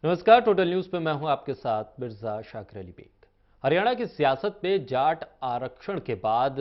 नमस्कार, total news पे मैं हूं आपके साथ मिर्जा शाकिर अली बेग। हरियाणा की सियासत में जाट आरक्षण के बाद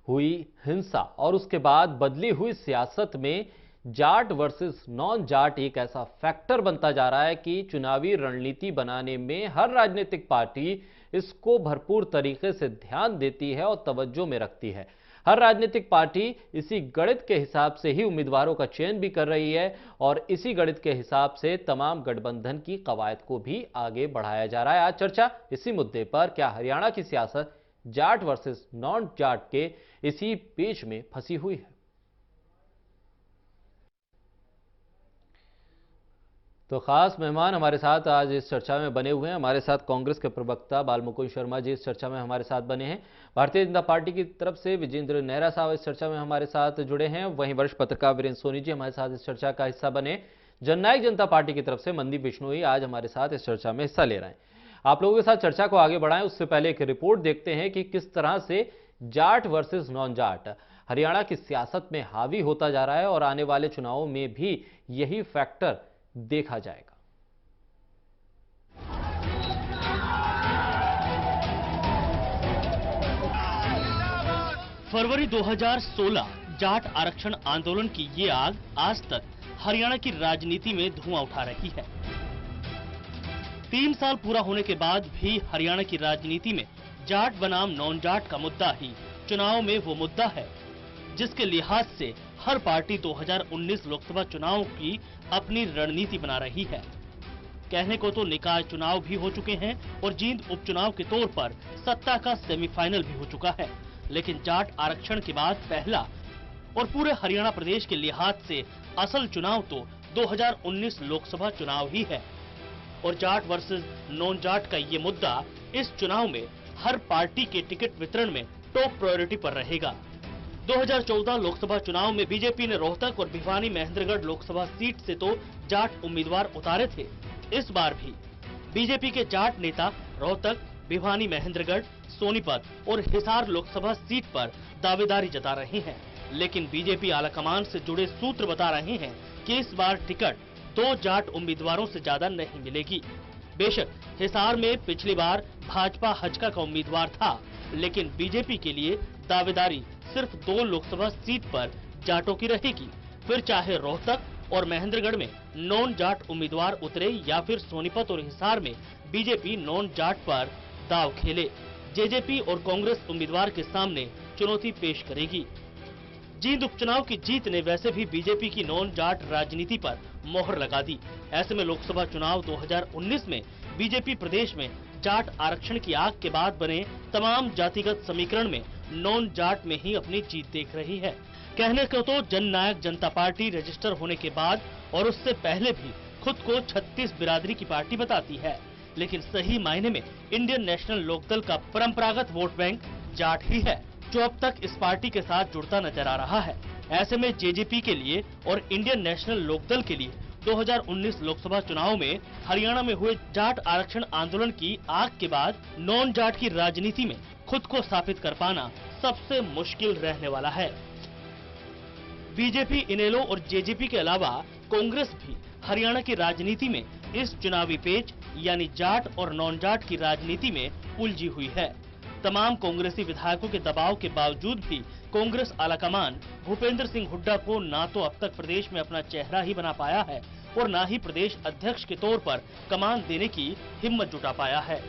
हुई हिंसा और उसके बाद बदली हुई सियासत में जाट वर्सेस नॉन जाट एक ऐसा फैक्टर बनता जा रहा है कि चुनावी रणनीति बनाने में हर राजनीतिक पार्टी इसको भरपूर तरीके से ध्यान देती है और तवज्जो में रखती है। हर राजनीतिक पार्टी इसी गणित के हिसाब से ही उम्मीदवारों का चयन भी कर रही है और इसी गणित के हिसाब से तमाम गठबंधन की कवायद को भी आगे बढ़ाया जा रहा है। आज चर्चा इसी मुद्दे पर, क्या हरियाणा की सियासत जाट वर्सेस नॉन जाट के इसी पेच में फंसी हुई है। तो खास मेहमान हमारे साथ आज इस चर्चा में बने हुए हैं। हमारे साथ कांग्रेस के प्रवक्ता बालमुकुंद शर्मा जी इस चर्चा में हमारे साथ बने हैं। भारतीय जनता पार्टी की तरफ से विजेंद्र नेहरा साहब इस चर्चा में हमारे साथ जुड़े हैं। वहीं वरिष्ठ पत्रकार वीरेंद्र सोनी जी हमारे साथ इस चर्चा का हिस्सा बने। जननायक जनता पार्टी की तरफ से मनदीप बिश्नोई आज हमारे साथ इस चर्चा में हिस्सा ले रहे हैं। आप लोगों के साथ चर्चा को आगे बढ़ाएं उससे पहले एक रिपोर्ट देखते हैं कि किस तरह से जाट वर्सेस नॉन जाट हरियाणा की सियासत में हावी होता जा रहा है और आने वाले चुनावों में भी यही फैक्टर देखा जाएगा। फरवरी 2016 जाट आरक्षण आंदोलन की ये आग आज तक हरियाणा की राजनीति में धुआं उठा रही है। 3 साल पूरा होने के बाद भी हरियाणा की राजनीति में जाट बनाम नॉन जाट का मुद्दा ही चुनाव में वो मुद्दा है जिसके लिहाज से हर पार्टी 2019 लोकसभा चुनाव की अपनी रणनीति बना रही है। कहने को तो निकाय चुनाव भी हो चुके हैं और जींद उपचुनाव के तौर पर सत्ता का सेमीफाइनल भी हो चुका है, लेकिन जाट आरक्षण के बाद पहला और पूरे हरियाणा प्रदेश के लिहाज से असल चुनाव तो 2019 लोकसभा चुनाव ही है और जाट वर्सेस नॉन जाट का ये मुद्दा इस चुनाव में हर पार्टी के टिकट वितरण में टॉप प्रायोरिटी पर रहेगा। 2014 लोकसभा चुनाव में बीजेपी ने रोहतक और भिवानी महेंद्रगढ़ लोकसभा सीट से तो जाट उम्मीदवार उतारे थे। इस बार भी बीजेपी के जाट नेता रोहतक, भिवानी महेंद्रगढ़, सोनीपत और हिसार लोकसभा सीट पर दावेदारी जता रहे हैं, लेकिन बीजेपी आलाकमान से जुड़े सूत्र बता रहे हैं कि इस बार टिकट 2 जाट उम्मीदवारों से ज्यादा नहीं मिलेगी। बेशक हिसार में पिछली बार भाजपा हजका का उम्मीदवार था, लेकिन बीजेपी के लिए दावेदारी सिर्फ 2 लोकसभा सीट पर जाटों की रहेगी। फिर चाहे रोहतक और महेंद्रगढ़ में नॉन जाट उम्मीदवार उतरे या फिर सोनीपत और हिसार में बीजेपी नॉन जाट पर दाव खेले, जेजेपी और कांग्रेस उम्मीदवार के सामने चुनौती पेश करेगी। जींद उपचुनाव की जीत ने वैसे भी बीजेपी की नॉन जाट राजनीति पर मोहर लगा दी। ऐसे में लोकसभा चुनाव 2019 में बीजेपी प्रदेश में जाट आरक्षण की आग के बाद बने तमाम जातिगत समीकरण में नॉन जाट में ही अपनी जीत देख रही है। कहने को तो जननायक जनता पार्टी रजिस्टर होने के बाद और उससे पहले भी खुद को 36 बिरादरी की पार्टी बताती है, लेकिन सही मायने में इंडियन नेशनल लोकदल का परंपरागत वोट बैंक जाट ही है जो अब तक इस पार्टी के साथ जुड़ता नजर आ रहा है। ऐसे में जेजेपी के लिए और इंडियन नेशनल लोकदल के लिए 2019 लोकसभा चुनाव में हरियाणा में हुए जाट आरक्षण आंदोलन की आग के बाद नॉन जाट की राजनीति में खुद को स्थापित कर पाना सबसे मुश्किल रहने वाला है। बीजेपी, इनेलो और जेजेपी के अलावा कांग्रेस भी हरियाणा की राजनीति में इस चुनावी पेच यानी जाट और नॉन जाट की राजनीति में उलझी हुई है। तमाम कांग्रेसी विधायकों के दबाव के बावजूद भी कांग्रेस आलाकमान भूपेंद्र सिंह हुड्डा को ना तो अब तक प्रदेश में अपना चेहरा ही बना पाया है और ना ही प्रदेश अध्यक्ष के तौर पर कमान देने की हिम्मत जुटा पाया है।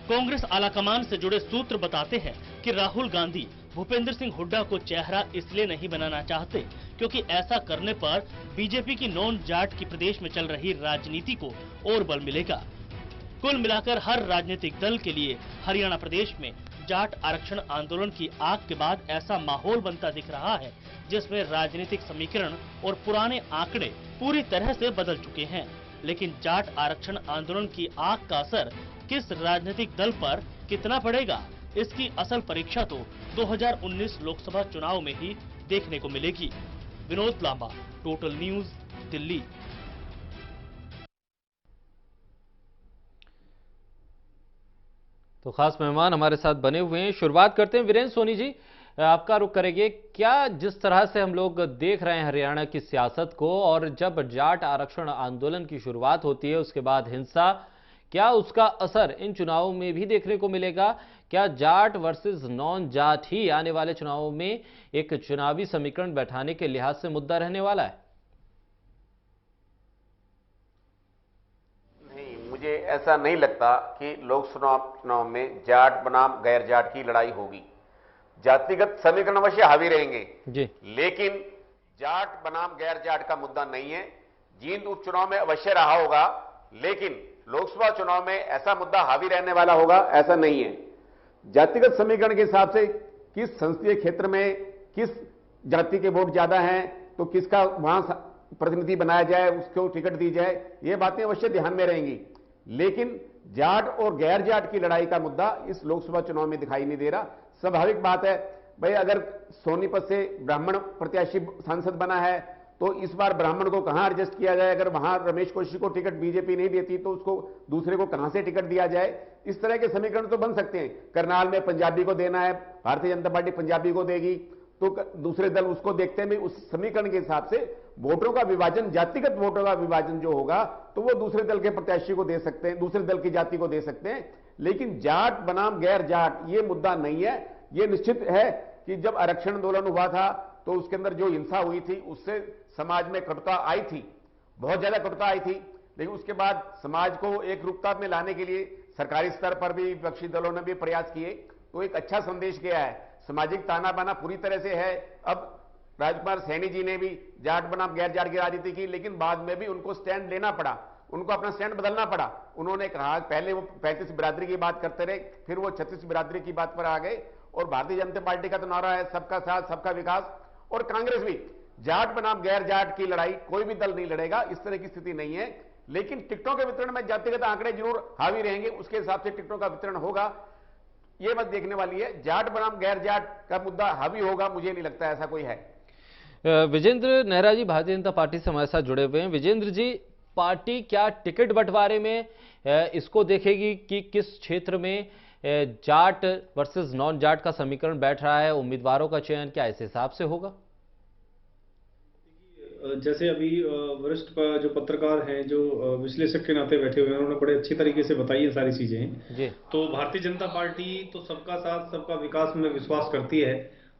कांग्रेस आलाकमान से जुड़े सूत्र बताते हैं कि राहुल गांधी भूपेंद्र सिंह हुड्डा को चेहरा इसलिए नहीं बनाना चाहते क्योंकि ऐसा करने पर बीजेपी की नॉन जाट की प्रदेश में चल रही राजनीति को और बल मिलेगा। कुल मिलाकर हर राजनीतिक दल के लिए हरियाणा प्रदेश में जाट आरक्षण आंदोलन की आग के बाद ऐसा माहौल बनता दिख रहा है जिसमें राजनीतिक समीकरण और पुराने आंकड़े पूरी तरह से बदल चुके हैं। लेकिन जाट आरक्षण आंदोलन की आग का असर किस राजनीतिक दल पर कितना पड़ेगा, इसकी असल परीक्षा तो 2019 लोकसभा चुनाव में ही देखने को मिलेगी। Vinod Lamba, total news, Delhi. तो खास मेहमान हमारे साथ बने हुए हैं। शुरुआत करते हैं वीरेंद्र सोनी जी। आपका रुख करेंगे। क्या जिस तरह से हम लोग देख रहे हैं हरियाणा की सियासत को, और जब जाट आरक्षण आंदोलन की शुरुआत होती है उसके बाद हिंसा, क्या उसका असर इन चुनावों में भी देखने को मिलेगा? क्या जाट वर्सेस नॉन जाट ही आने वाले चुनावों में एक चुनावी समीकरण बैठाने के लिहाज से मुद्दा रहने वाला है? नहीं, मुझे ऐसा नहीं लगता कि लोकसभा चुनाव में जाट बनाम गैर जाट की लड़ाई होगी। जातिगत समीकरण अवश्य हावी रहेंगे जी। लेकिन जाट बनाम गैर जाट का मुद्दा नहीं है। जींद उपचुनाव में अवश्य रहा होगा, लेकिन लोकसभा चुनाव में ऐसा मुद्दा हावी रहने वाला होगा ऐसा नहीं है। जातिगत समीकरण के हिसाब से किस संसदीय क्षेत्र में किस जाति के वोट ज्यादा हैं तो किसका वहां प्रतिनिधि बनाया जाए, उसको टिकट दी जाए, ये बातें अवश्य ध्यान में रहेंगी। लेकिन जाट और गैर जाट की लड़ाई का मुद्दा इस लोकसभा चुनाव में दिखाई नहीं दे रहा। स्वाभाविक बात है भाई, अगर सोनीपत से ब्राह्मण प्रत्याशी सांसद बना है तो इस बार ब्राह्मण को कहां एडजस्ट किया जाए? अगर वहां रमेश कौशिक को टिकट बीजेपी नहीं देती तो उसको दूसरे को कहां से टिकट दिया जाए? इस तरह के समीकरण तो बन सकते हैं। करनाल में पंजाबी को देना है, भारतीय जनता पार्टी पंजाबी को देगी तो दूसरे दल उसको देखते हैं। उस समीकरण के हिसाब से वोटों का विभाजन, जातिगत वोटों का विभाजन जो होगा तो वो दूसरे दल के प्रत्याशी को दे सकते हैं, दूसरे दल की जाति को दे सकते हैं। लेकिन जाट बनाम गैर जाट ये मुद्दा नहीं है। ये निश्चित है कि जब आरक्षण आंदोलन हुआ था तो उसके अंदर जो हिंसा हुई थी उससे समाज में कटुता आई थी, बहुत ज्यादा कटुता आई थी। लेकिन उसके बाद समाज को एक रूपता में लाने के लिए सरकारी स्तर पर भी विपक्षी दलों ने भी प्रयास किए, तो एक अच्छा संदेश गया है। सामाजिक ताना बाना पूरी तरह से है। अब राजकुमार सैनी जी ने भी जाट बनाम गैर जाट की राजनीति की, लेकिन बाद में भी उनको स्टैंड लेना पड़ा, उनको अपना स्टैंड बदलना पड़ा। उन्होंने कहा, पहले वो 35 बिरादरी की बात करते रहे, फिर वो 36 बिरादरी की बात पर आ गए। और भारतीय जनता पार्टी का तो नारा है सबका साथ सबका विकास। और कांग्रेस भी जाट बनाम गैर जाट की लड़ाई कोई भी दल नहीं लड़ेगा, इस तरह की स्थिति नहीं है। लेकिन टिकटों के वितरण में जातिगत आंकड़े जरूर हावी रहेंगे, उसके हिसाब से टिकटों का वितरण होगा। यह बात देखने वाली है। जाट बनाम गैर जाट का मुद्दा हावी होगा, मुझे नहीं लगता ऐसा कोई है। विजेंद्र नेहरा जी भारतीय जनता पार्टी से हमारे साथ जुड़े हुए हैं। विजेंद्र जी, पार्टी क्या टिकट बंटवारे में इसको देखेगी कि किस क्षेत्र में जाट वर्सेस नॉन जाट का समीकरण बैठ रहा है, उम्मीदवारों का चयन क्या इस हिसाब से होगा? जैसे अभी वरिष्ठ जो पत्रकार हैं, जो विश्लेषक के नाते बैठे हुए हैं, उन्होंने बड़े अच्छी तरीके से बताई है सारी चीजें जी। तो भारतीय जनता पार्टी तो सबका साथ सबका विकास में विश्वास करती है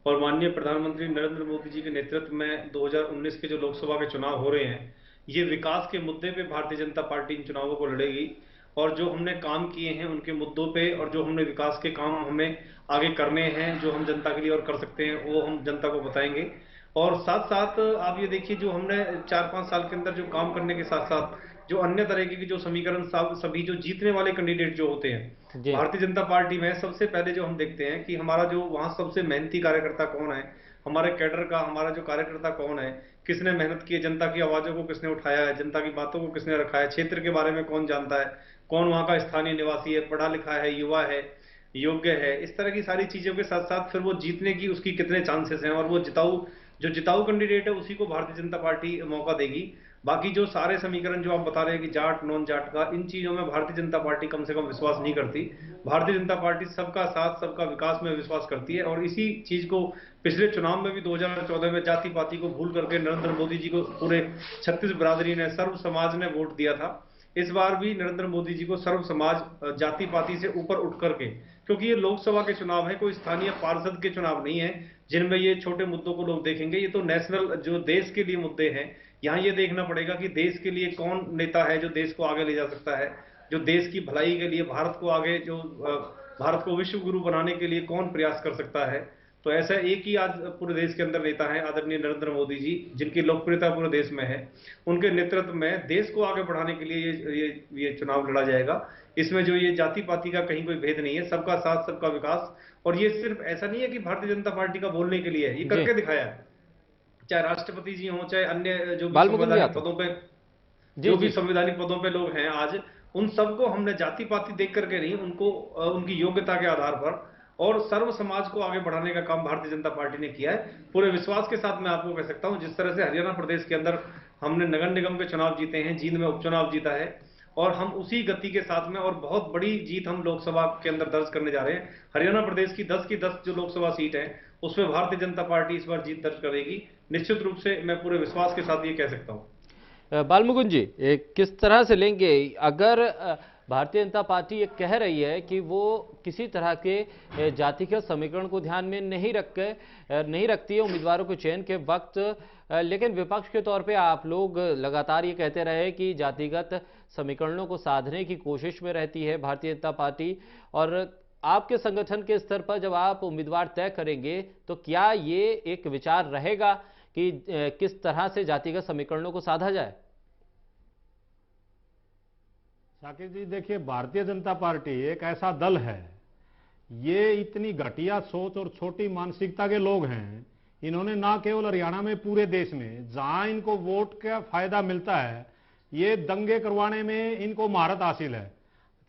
और माननीय प्रधानमंत्री नरेंद्र मोदी जी के नेतृत्व में 2019 के जो लोकसभा के चुनाव हो रहे हैं, ये विकास के मुद्दे पे भारतीय जनता पार्टी इन चुनावों को लड़ेगी। और जो हमने काम किए हैं उनके मुद्दों पे, और जो हमने विकास के काम हमें आगे करने हैं, जो हम जनता के लिए और कर सकते हैं, वो हम जनता को बताएंगे। और साथ साथ आप ये देखिए, जो हमने 4-5 साल के अंदर जो काम करने के साथ साथ जो अन्य तरह के जो समीकरण सभी जो जीतने वाले कैंडिडेट जो होते हैं भारतीय जनता पार्टी में, सबसे पहले जो हम देखते हैं कि हमारा जो वहां सबसे मेहनती कार्यकर्ता कौन है, हमारे कैडर का हमारा जो कार्यकर्ता कौन है, किसने मेहनत की है, जनता की आवाजों को किसने उठाया है, जनता की बातों को किसने रखा है, क्षेत्र के बारे में कौन जानता है, कौन वहां का स्थानीय निवासी है, पढ़ा लिखा है, युवा है, योग्य है, इस तरह की सारी चीजों के साथ साथ फिर वो जीतने की उसकी कितने चांसेस हैं, और वो जिताऊ कैंडिडेट है उसी को भारतीय जनता पार्टी मौका देगी। बाकी जो सारे समीकरण जो आप बता रहे हैं कि जाट नॉन जाट का, इन चीजों में भारतीय जनता पार्टी कम से कम विश्वास नहीं करती। भारतीय जनता पार्टी सबका साथ सबका विकास में विश्वास करती है, और इसी चीज को पिछले चुनाव में भी 2014 में जाति पाति को भूल करके नरेंद्र मोदी जी को पूरे 36 बिरादरी ने, सर्व समाज ने वोट दिया था। इस बार भी नरेंद्र मोदी जी को सर्व समाज जाति पाति से ऊपर उठ करके, क्योंकि ये लोकसभा के चुनाव है, कोई स्थानीय पार्षद के चुनाव नहीं है जिनमें ये छोटे मुद्दों को लोग देखेंगे। ये तो नेशनल जो देश के लिए मुद्दे हैं, यहाँ ये देखना पड़ेगा कि देश के लिए कौन नेता है जो देश को आगे ले जा सकता है, जो देश की भलाई के लिए भारत को आगे, जो भारत को विश्व गुरु बनाने के लिए कौन प्रयास कर सकता है। तो ऐसा एक ही आज पूरे देश के अंदर नेता है, आदरणीय नरेंद्र मोदी जी, जिनकी लोकप्रियता पूरे देश में है। उनके नेतृत्व में देश को आगे बढ़ाने के लिए ये चुनाव लड़ा जाएगा। इसमें जो ये जाति पाति का कहीं कोई भेद नहीं है, सबका साथ सबका विकास। और ये सिर्फ ऐसा नहीं है कि भारतीय जनता पार्टी का बोलने के लिए है, ये करके दिखाया है। चाहे राष्ट्रपति जी हों, चाहे अन्य जो संवैधानिक पदों पे, जो भी संवैधानिक पदों पे लोग हैं आज, उन सबको हमने जाति पाति देख करके नहीं, उनको उनकी योग्यता के आधार पर और सर्व समाज को आगे बढ़ाने का काम भारतीय जनता पार्टी ने किया है। पूरे विश्वास के साथ मैं आपको कह सकता हूं, जिस तरह से हरियाणा प्रदेश के अंदर हमने नगर निगम के चुनाव जीते हैं, जींद में उपचुनाव जीता है, और हम उसी गति के साथ में और बहुत बड़ी जीत हम लोकसभा के अंदर दर्ज करने जा रहे हैं। हरियाणा प्रदेश की 10 की 10 जो लोकसभा सीट है उसमें भारतीय जनता पार्टी इस बार जीत दर्ज करेगी। निश्चित रूप से मैं पूरे विश्वास के साथ ये कह सकता हूं। बालमुकुंद जी, किस तरह से लेंगे अगर भारतीय जनता पार्टी ये कह रही है कि वो किसी तरह के जातिगत समीकरण को ध्यान में नहीं रखती है उम्मीदवारों के चयन के वक्त, लेकिन विपक्ष के तौर पे आप लोग लगातार ये कहते रहे कि जातिगत समीकरणों को साधने की कोशिश में रहती है भारतीय जनता पार्टी, और आपके संगठन के स्तर पर जब आप उम्मीदवार तय करेंगे तो क्या ये एक विचार रहेगा कि किस तरह से जातिगत समीकरणों को साधा जाए? शाकिर जी, देखिए, भारतीय जनता पार्टी एक ऐसा दल है, ये इतनी घटिया सोच और छोटी मानसिकता के लोग हैं। इन्होंने ना केवल हरियाणा में, पूरे देश में जहां इनको वोट का फायदा मिलता है, ये दंगे करवाने में इनको महारत हासिल है।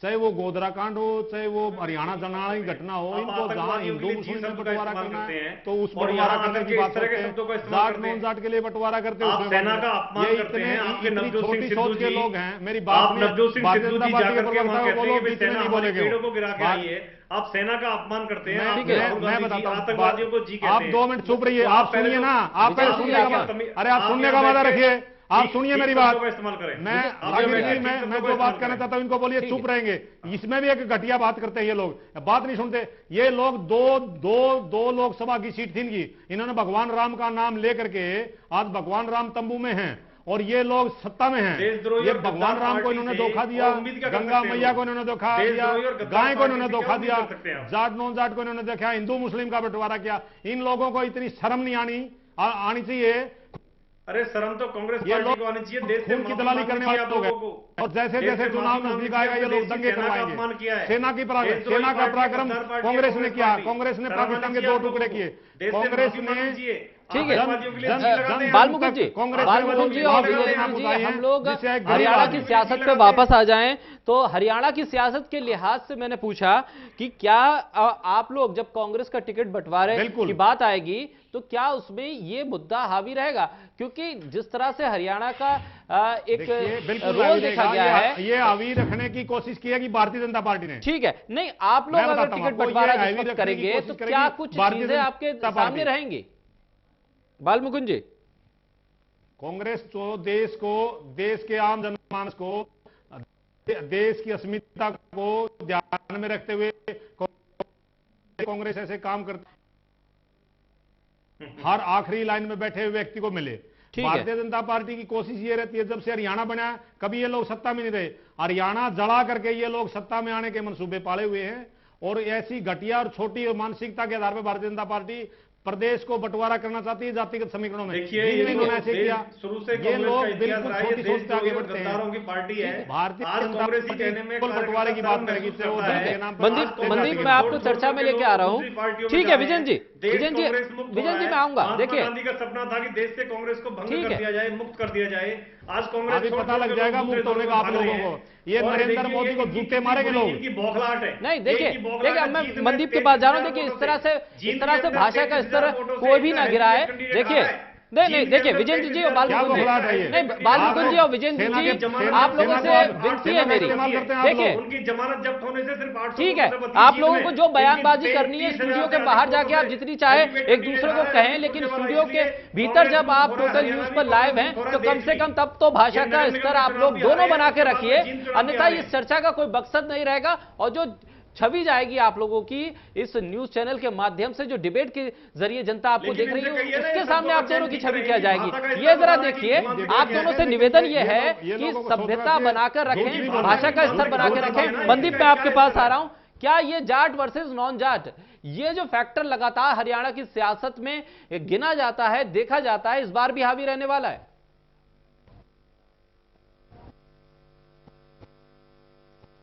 चाहे वो गोधरा कांड हो, चाहे वो हरियाणा जनगणना की घटना हो, इनको जहां हिंदू मुस्लिम में बंटवारा करना है तो उस बंटवारा करने की बात करते हैं, जाट नॉन जाट के लिए बंटवारा करते हैं, सेना का अपमान करते हैं। आपके नवजोत सिंह सिद्धू सोच के जी, लोग हैं। मेरी बात आप नवजोत सिंह सिद्धू जी जाकर के वहां कहते हैं कि सेना हमारे पेड़ों को गिरा के आई है। आप सेना का अपमान करते हैं। मैं बताता हूं, आतंकवादियों को जी कहते हैं। आप 2 मिनट चुप रहिए, आप सुनिए ना, आप पहले सुनने का, अरे आप सुनने का वादा रखिए, आप सुनिए मेरी बात। मैं जो बात करना चाहता हूं इनको बोलिए चुप रहेंगे। इसमें भी एक घटिया बात करते हैं ये लोग, बात नहीं सुनते। ये लोग दो लोकसभा की सीट थी इनकी, इन्होंने भगवान राम का नाम लेकर के आज भगवान राम तंबू में हैं और ये लोग सत्ता में हैं। ये भगवान राम को इन्होंने धोखा दिया, गंगा मैया को इन्होंने धोखा दिया, गाय को इन्होंने धोखा दिया, जाट नॉन जाट को इन्होंने देखा, हिंदू मुस्लिम का बंटवारा किया। इन लोगों को इतनी शर्म नहीं आनी चाहिए। अरे शर्म तो कांग्रेस पार्टी को आनी चाहिए। देश खून की दलाली करने वाले लोग हैं और जैसे जैसे चुनाव नजदीक आएगा ये लोग दंगे करवाएंगे। सेना का पराक्रम कांग्रेस ने किया, कांग्रेस ने पाकिस्तान के 2 टुकड़े किए, कांग्रेस ने। ठीक है बालमुकुंद जी और विजय जी, हम लोग हरियाणा की सियासत पे वापस आ जाएं। तो हरियाणा की सियासत के लिहाज से मैंने पूछा कि क्या आप लोग जब कांग्रेस का टिकट बंटवारे की बात आएगी तो क्या उसमें ये मुद्दा हावी रहेगा? क्योंकि जिस तरह से हरियाणा का एक रोल देखा गया है, ये हावी रखने की कोशिश की है कि भारतीय जनता पार्टी ने। ठीक है, नहीं आप लोग अगर टिकट बंटवारा करेंगे तो क्या कुछ चीजें आपके सामने रहेंगी? बालमुकुंद जी, कांग्रेस तो देश के आम जनमानस को, देश की अस्मिता को ध्यान में रखते हुए कांग्रेस ऐसे काम करती, हर आखिरी लाइन में बैठे हुए व्यक्ति को मिले। भारतीय जनता पार्टी की कोशिश ये रहती है, जब से हरियाणा बना कभी ये लोग सत्ता में नहीं रहे, हरियाणा जला करके ये लोग सत्ता में आने के मंसूबे पाले हुए हैं। और ऐसी घटिया और छोटी मानसिकता के आधार पर भारतीय जनता पार्टी प्रदेश को बंटवारा करना चाहती है जातिगत समीकरणों में। देखिए ऐसे किया शुरू से ये लोग बिल्कुल छोटी सोच से आगे बढ़ते हैं। की पार्टी है भारतीय जनता पार्टी बंटवारे की बात करेगी। मनदीप मैं आपको चर्चा में लेके आ रहा हूँ। ठीक है विजन जी मैं आऊंगा। देखिए गांधी का सपना था कि देश से कांग्रेस को भंग कर दिया जाए, मुक्त कर दिया जाए। आज कांग्रेस अभी पता लग जाएगा मुक्त होने का आप लोगों को। ये नरेंद्र मोदी को जूते मारेंगे लोग। इनकी बौखलाहट है। नहीं देखिए मैं मनदीप के पास जा रहा हूँ। देखिए इस तरह से भाषा का स्तर कोई भी ना गिरा है। देखिए नहीं देखिए विजेंद्र जी और बालमुकुंद जी और विजेंद्र जी, आप लोगों से विनती है मेरी। देखिए उनकी जमानत जब्त होने से सिर्फ 800 ठीक है, आप लोगों को जो बयानबाजी करनी है स्टूडियो के बाहर जाके आप जितनी चाहे एक दूसरे को कहें, लेकिन स्टूडियो के भीतर जब आप टोटल न्यूज पर लाइव हैं तो कम से कम तब तो भाषा का स्तर आप लोग दोनों बना के रखिए, अन्यथा इस चर्चा का कोई मकसद नहीं रहेगा। और जो छवि जाएगी आप लोगों की इस न्यूज चैनल के माध्यम से, जो डिबेट के जरिए जनता आपको देख रही है, उसके सामने आप दोनों की छवि क्या जाएगी। ये जरा देखिए, आप दोनों से निवेदन ये है कि सभ्यता बनाकर रखें, भाषा का स्तर बना के रखें। मनदीप मैं आपके पास आ रहा हूं। क्या ये जाट वर्सेस नॉन जाट, ये जो फैक्टर लगातार हरियाणा की सियासत में गिना जाता है, देखा जाता है, इस बार भी हावी रहने वाला है?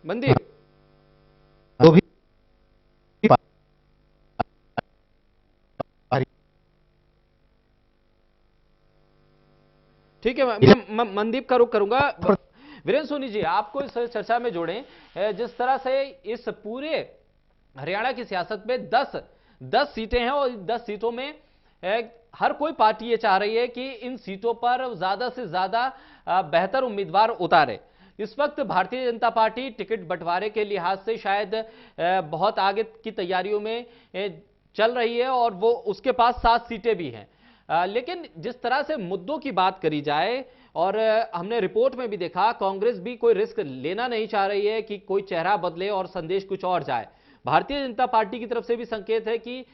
मनदीप ठीक है, मैं मनदीप का रुख करूंगा। वीरेंद्र सोनी जी, आपको इस चर्चा में जोड़ें। जिस तरह से इस पूरे हरियाणा की सियासत में 10 सीटें हैं और 10 सीटों में हर कोई पार्टी ये चाह रही है कि इन सीटों पर ज्यादा से ज्यादा बेहतर उम्मीदवार उतारे, इस वक्त भारतीय जनता पार्टी टिकट बंटवारे के लिहाज से शायद बहुत आगे की तैयारियों में चल रही है और वो उसके पास 7 सीटें भी हैं। लेकिन जिस तरह से मुद्दों की बात करी जाए और हमने रिपोर्ट में भी देखा, कांग्रेस भी कोई रिस्क लेना नहीं चाह रही है कि कोई चेहरा बदले और संदेश कुछ और जाए। भारतीय जनता पार्टी की तरफ से भी संकेत है कि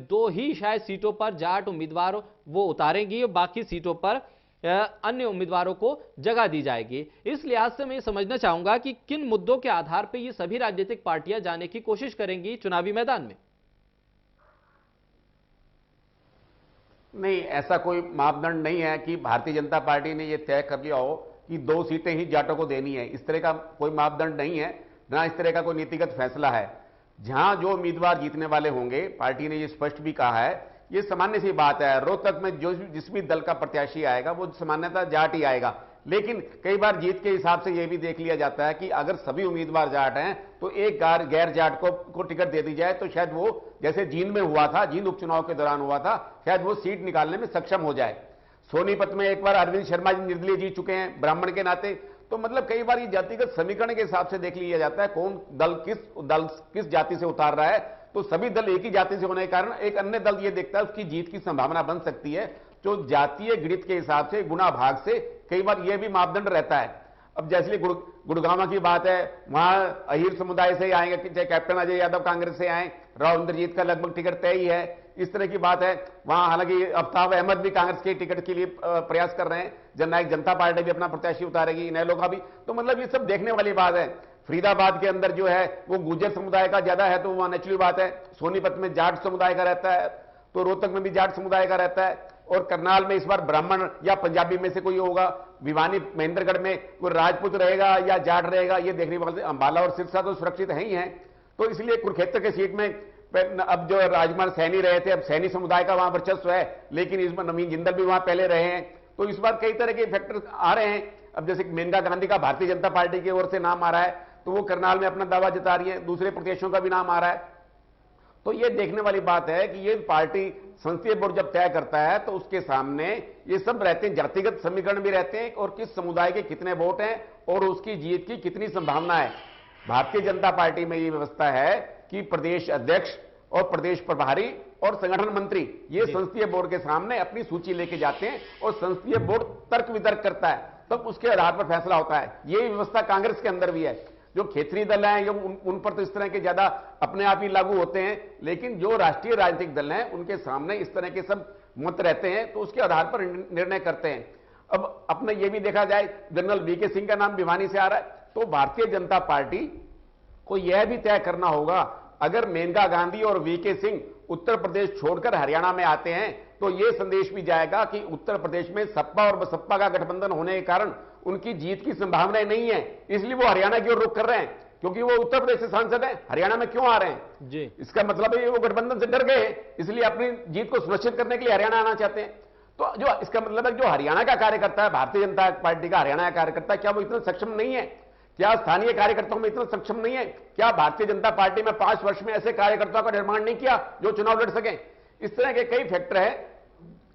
2 ही शायद सीटों पर जाट उम्मीदवार वो उतारेंगी और बाकी सीटों पर अन्य उम्मीदवारों को जगह दी जाएगी। इस लिहाज से मैं ये समझना चाहूंगा कि किन मुद्दों के आधार पर ये सभी राजनीतिक पार्टियां जाने की कोशिश करेंगी चुनावी मैदान में। नहीं, ऐसा कोई मापदंड नहीं है कि भारतीय जनता पार्टी ने यह तय कर लिया हो कि 2 सीटें ही जाटों को देनी है। इस तरह का कोई मापदंड नहीं है, ना इस तरह का कोई नीतिगत फैसला है। जहां जो उम्मीदवार जीतने वाले होंगे, पार्टी ने यह स्पष्ट भी कहा है, यह सामान्य सी बात है। रोहतक में जिस भी दल का प्रत्याशी आएगा वो सामान्यतः जाट ही आएगा। लेकिन कई बार जीत के हिसाब से यह भी देख लिया जाता है कि अगर सभी उम्मीदवार जाट हैं तो एक गैर जाट को टिकट दे दी जाए तो शायद वो, जैसे जींद में हुआ था, जींद उपचुनाव के दौरान हुआ था, शायद वो सीट निकालने में सक्षम हो जाए। सोनीपत में एक बार अरविंद शर्मा जी निर्दलीय जीत चुके हैं ब्राह्मण के नाते। तो मतलब कई बार ये जातिगत समीकरण के हिसाब से देख लिया जाता है कौन दल किस जाति से उतार रहा है। तो सभी दल एक ही जाति से होने के कारण एक अन्य दल ये देखता है उसकी जीत की संभावना बन सकती है। जो जातीय गणित के हिसाब से, गुणा भाग से कई बार यह भी मापदंड रहता है। अब जैसे गुड़गांव की बात है, वहां अहीर समुदाय से ही आएंगे, चाहे कैप्टन अजय यादव कांग्रेस से आए, राव इंद्रजीत का लगभग टिकट तय ही है। इस तरह की बात है। वहां हालांकि अफ्ताब अहमद भी कांग्रेस के टिकट के लिए प्रयास कर रहे हैं। जननायक जनता पार्टी भी अपना प्रत्याशी उतारेगी, इनेलो का भी। तो मतलब ये सब देखने वाली बात है। फरीदाबाद के अंदर जो है वो गुर्जर समुदाय का ज्यादा है, तो वहां नेचुरल बात है। सोनीपत में जाट समुदाय का रहता है, तो रोहतक में भी जाट समुदाय का रहता है। और करनाल में इस बार ब्राह्मण या पंजाबी में से कोई होगा। भिवानी महेंद्रगढ़ में कोई राजपूत रहेगा या जाट रहेगा, ये देखने वाले। अंबाला और सिरसा तो सुरक्षित है ही हैं। तो इसलिए कुरुक्षेत्र के सीट में अब जो राजकुमार सैनी रहे थे, अब सैनी समुदाय का वहां वर्चस्व है, लेकिन इस बार नवीन जिंदल भी वहां पहले रहे हैं। तो इस बार कई तरह के फैक्टर आ रहे हैं। अब जैसे मेनका गांधी का भारतीय जनता पार्टी की ओर से नाम आ रहा है, तो वो करनाल में अपना दावा जता रही है। दूसरे प्रत्याशियों का भी नाम आ रहा है। तो ये देखने वाली बात है कि ये पार्टी संसदीय बोर्ड जब तय करता है तो उसके सामने ये सब रहते हैं, जातिगत समीकरण भी रहते हैं और किस समुदाय के कितने वोट हैं और उसकी जीत की कितनी संभावना है। भारतीय जनता पार्टी में ये व्यवस्था है कि प्रदेश अध्यक्ष और प्रदेश प्रभारी और संगठन मंत्री ये संसदीय बोर्ड के सामने अपनी सूची लेके जाते हैं और संसदीय बोर्ड तर्क वितर्क करता है, तब उसके आधार पर फैसला होता है। यही व्यवस्था कांग्रेस के अंदर भी है। जो क्षेत्रीय दल हैं उन पर तो इस तरह के ज्यादा अपने आप ही लागू होते हैं, लेकिन जो राष्ट्रीय राजनीतिक दल हैं उनके सामने इस तरह के सब मत रहते हैं, तो उसके आधार पर निर्णय करते हैं। अब अपने ये भी देखा जाए, जनरल वीके सिंह का नाम भिवानी से आ रहा है, तो भारतीय जनता पार्टी को यह भी तय करना होगा, अगर मेनका गांधी और वीके सिंह उत्तर प्रदेश छोड़कर हरियाणा में आते हैं तो यह संदेश भी जाएगा कि उत्तर प्रदेश में सपा और बसपा का गठबंधन होने के कारण उनकी जीत की संभावनाएं नहीं है, इसलिए वो हरियाणा की ओर रुख कर रहे हैं। क्योंकि वो उत्तर प्रदेश से सांसद हैं, हरियाणा में क्यों आ रहे हैं जी? इसका मतलब है वो गठबंधन से डर गए, इसलिए अपनी जीत को सुनिश्चित करने के लिए हरियाणा आना चाहते हैं। तो जो इसका मतलब है जो हरियाणा का कार्यकर्ता है, भारतीय जनता पार्टी का हरियाणा का कार्यकर्ता, क्या वो इतना सक्षम नहीं है? क्या स्थानीय कार्यकर्ताओं में इतना सक्षम नहीं है? क्या भारतीय जनता पार्टी में 5 वर्ष में ऐसे कार्यकर्ताओं का निर्माण नहीं किया जो चुनाव लड़ सके? इस तरह के कई फैक्टर है।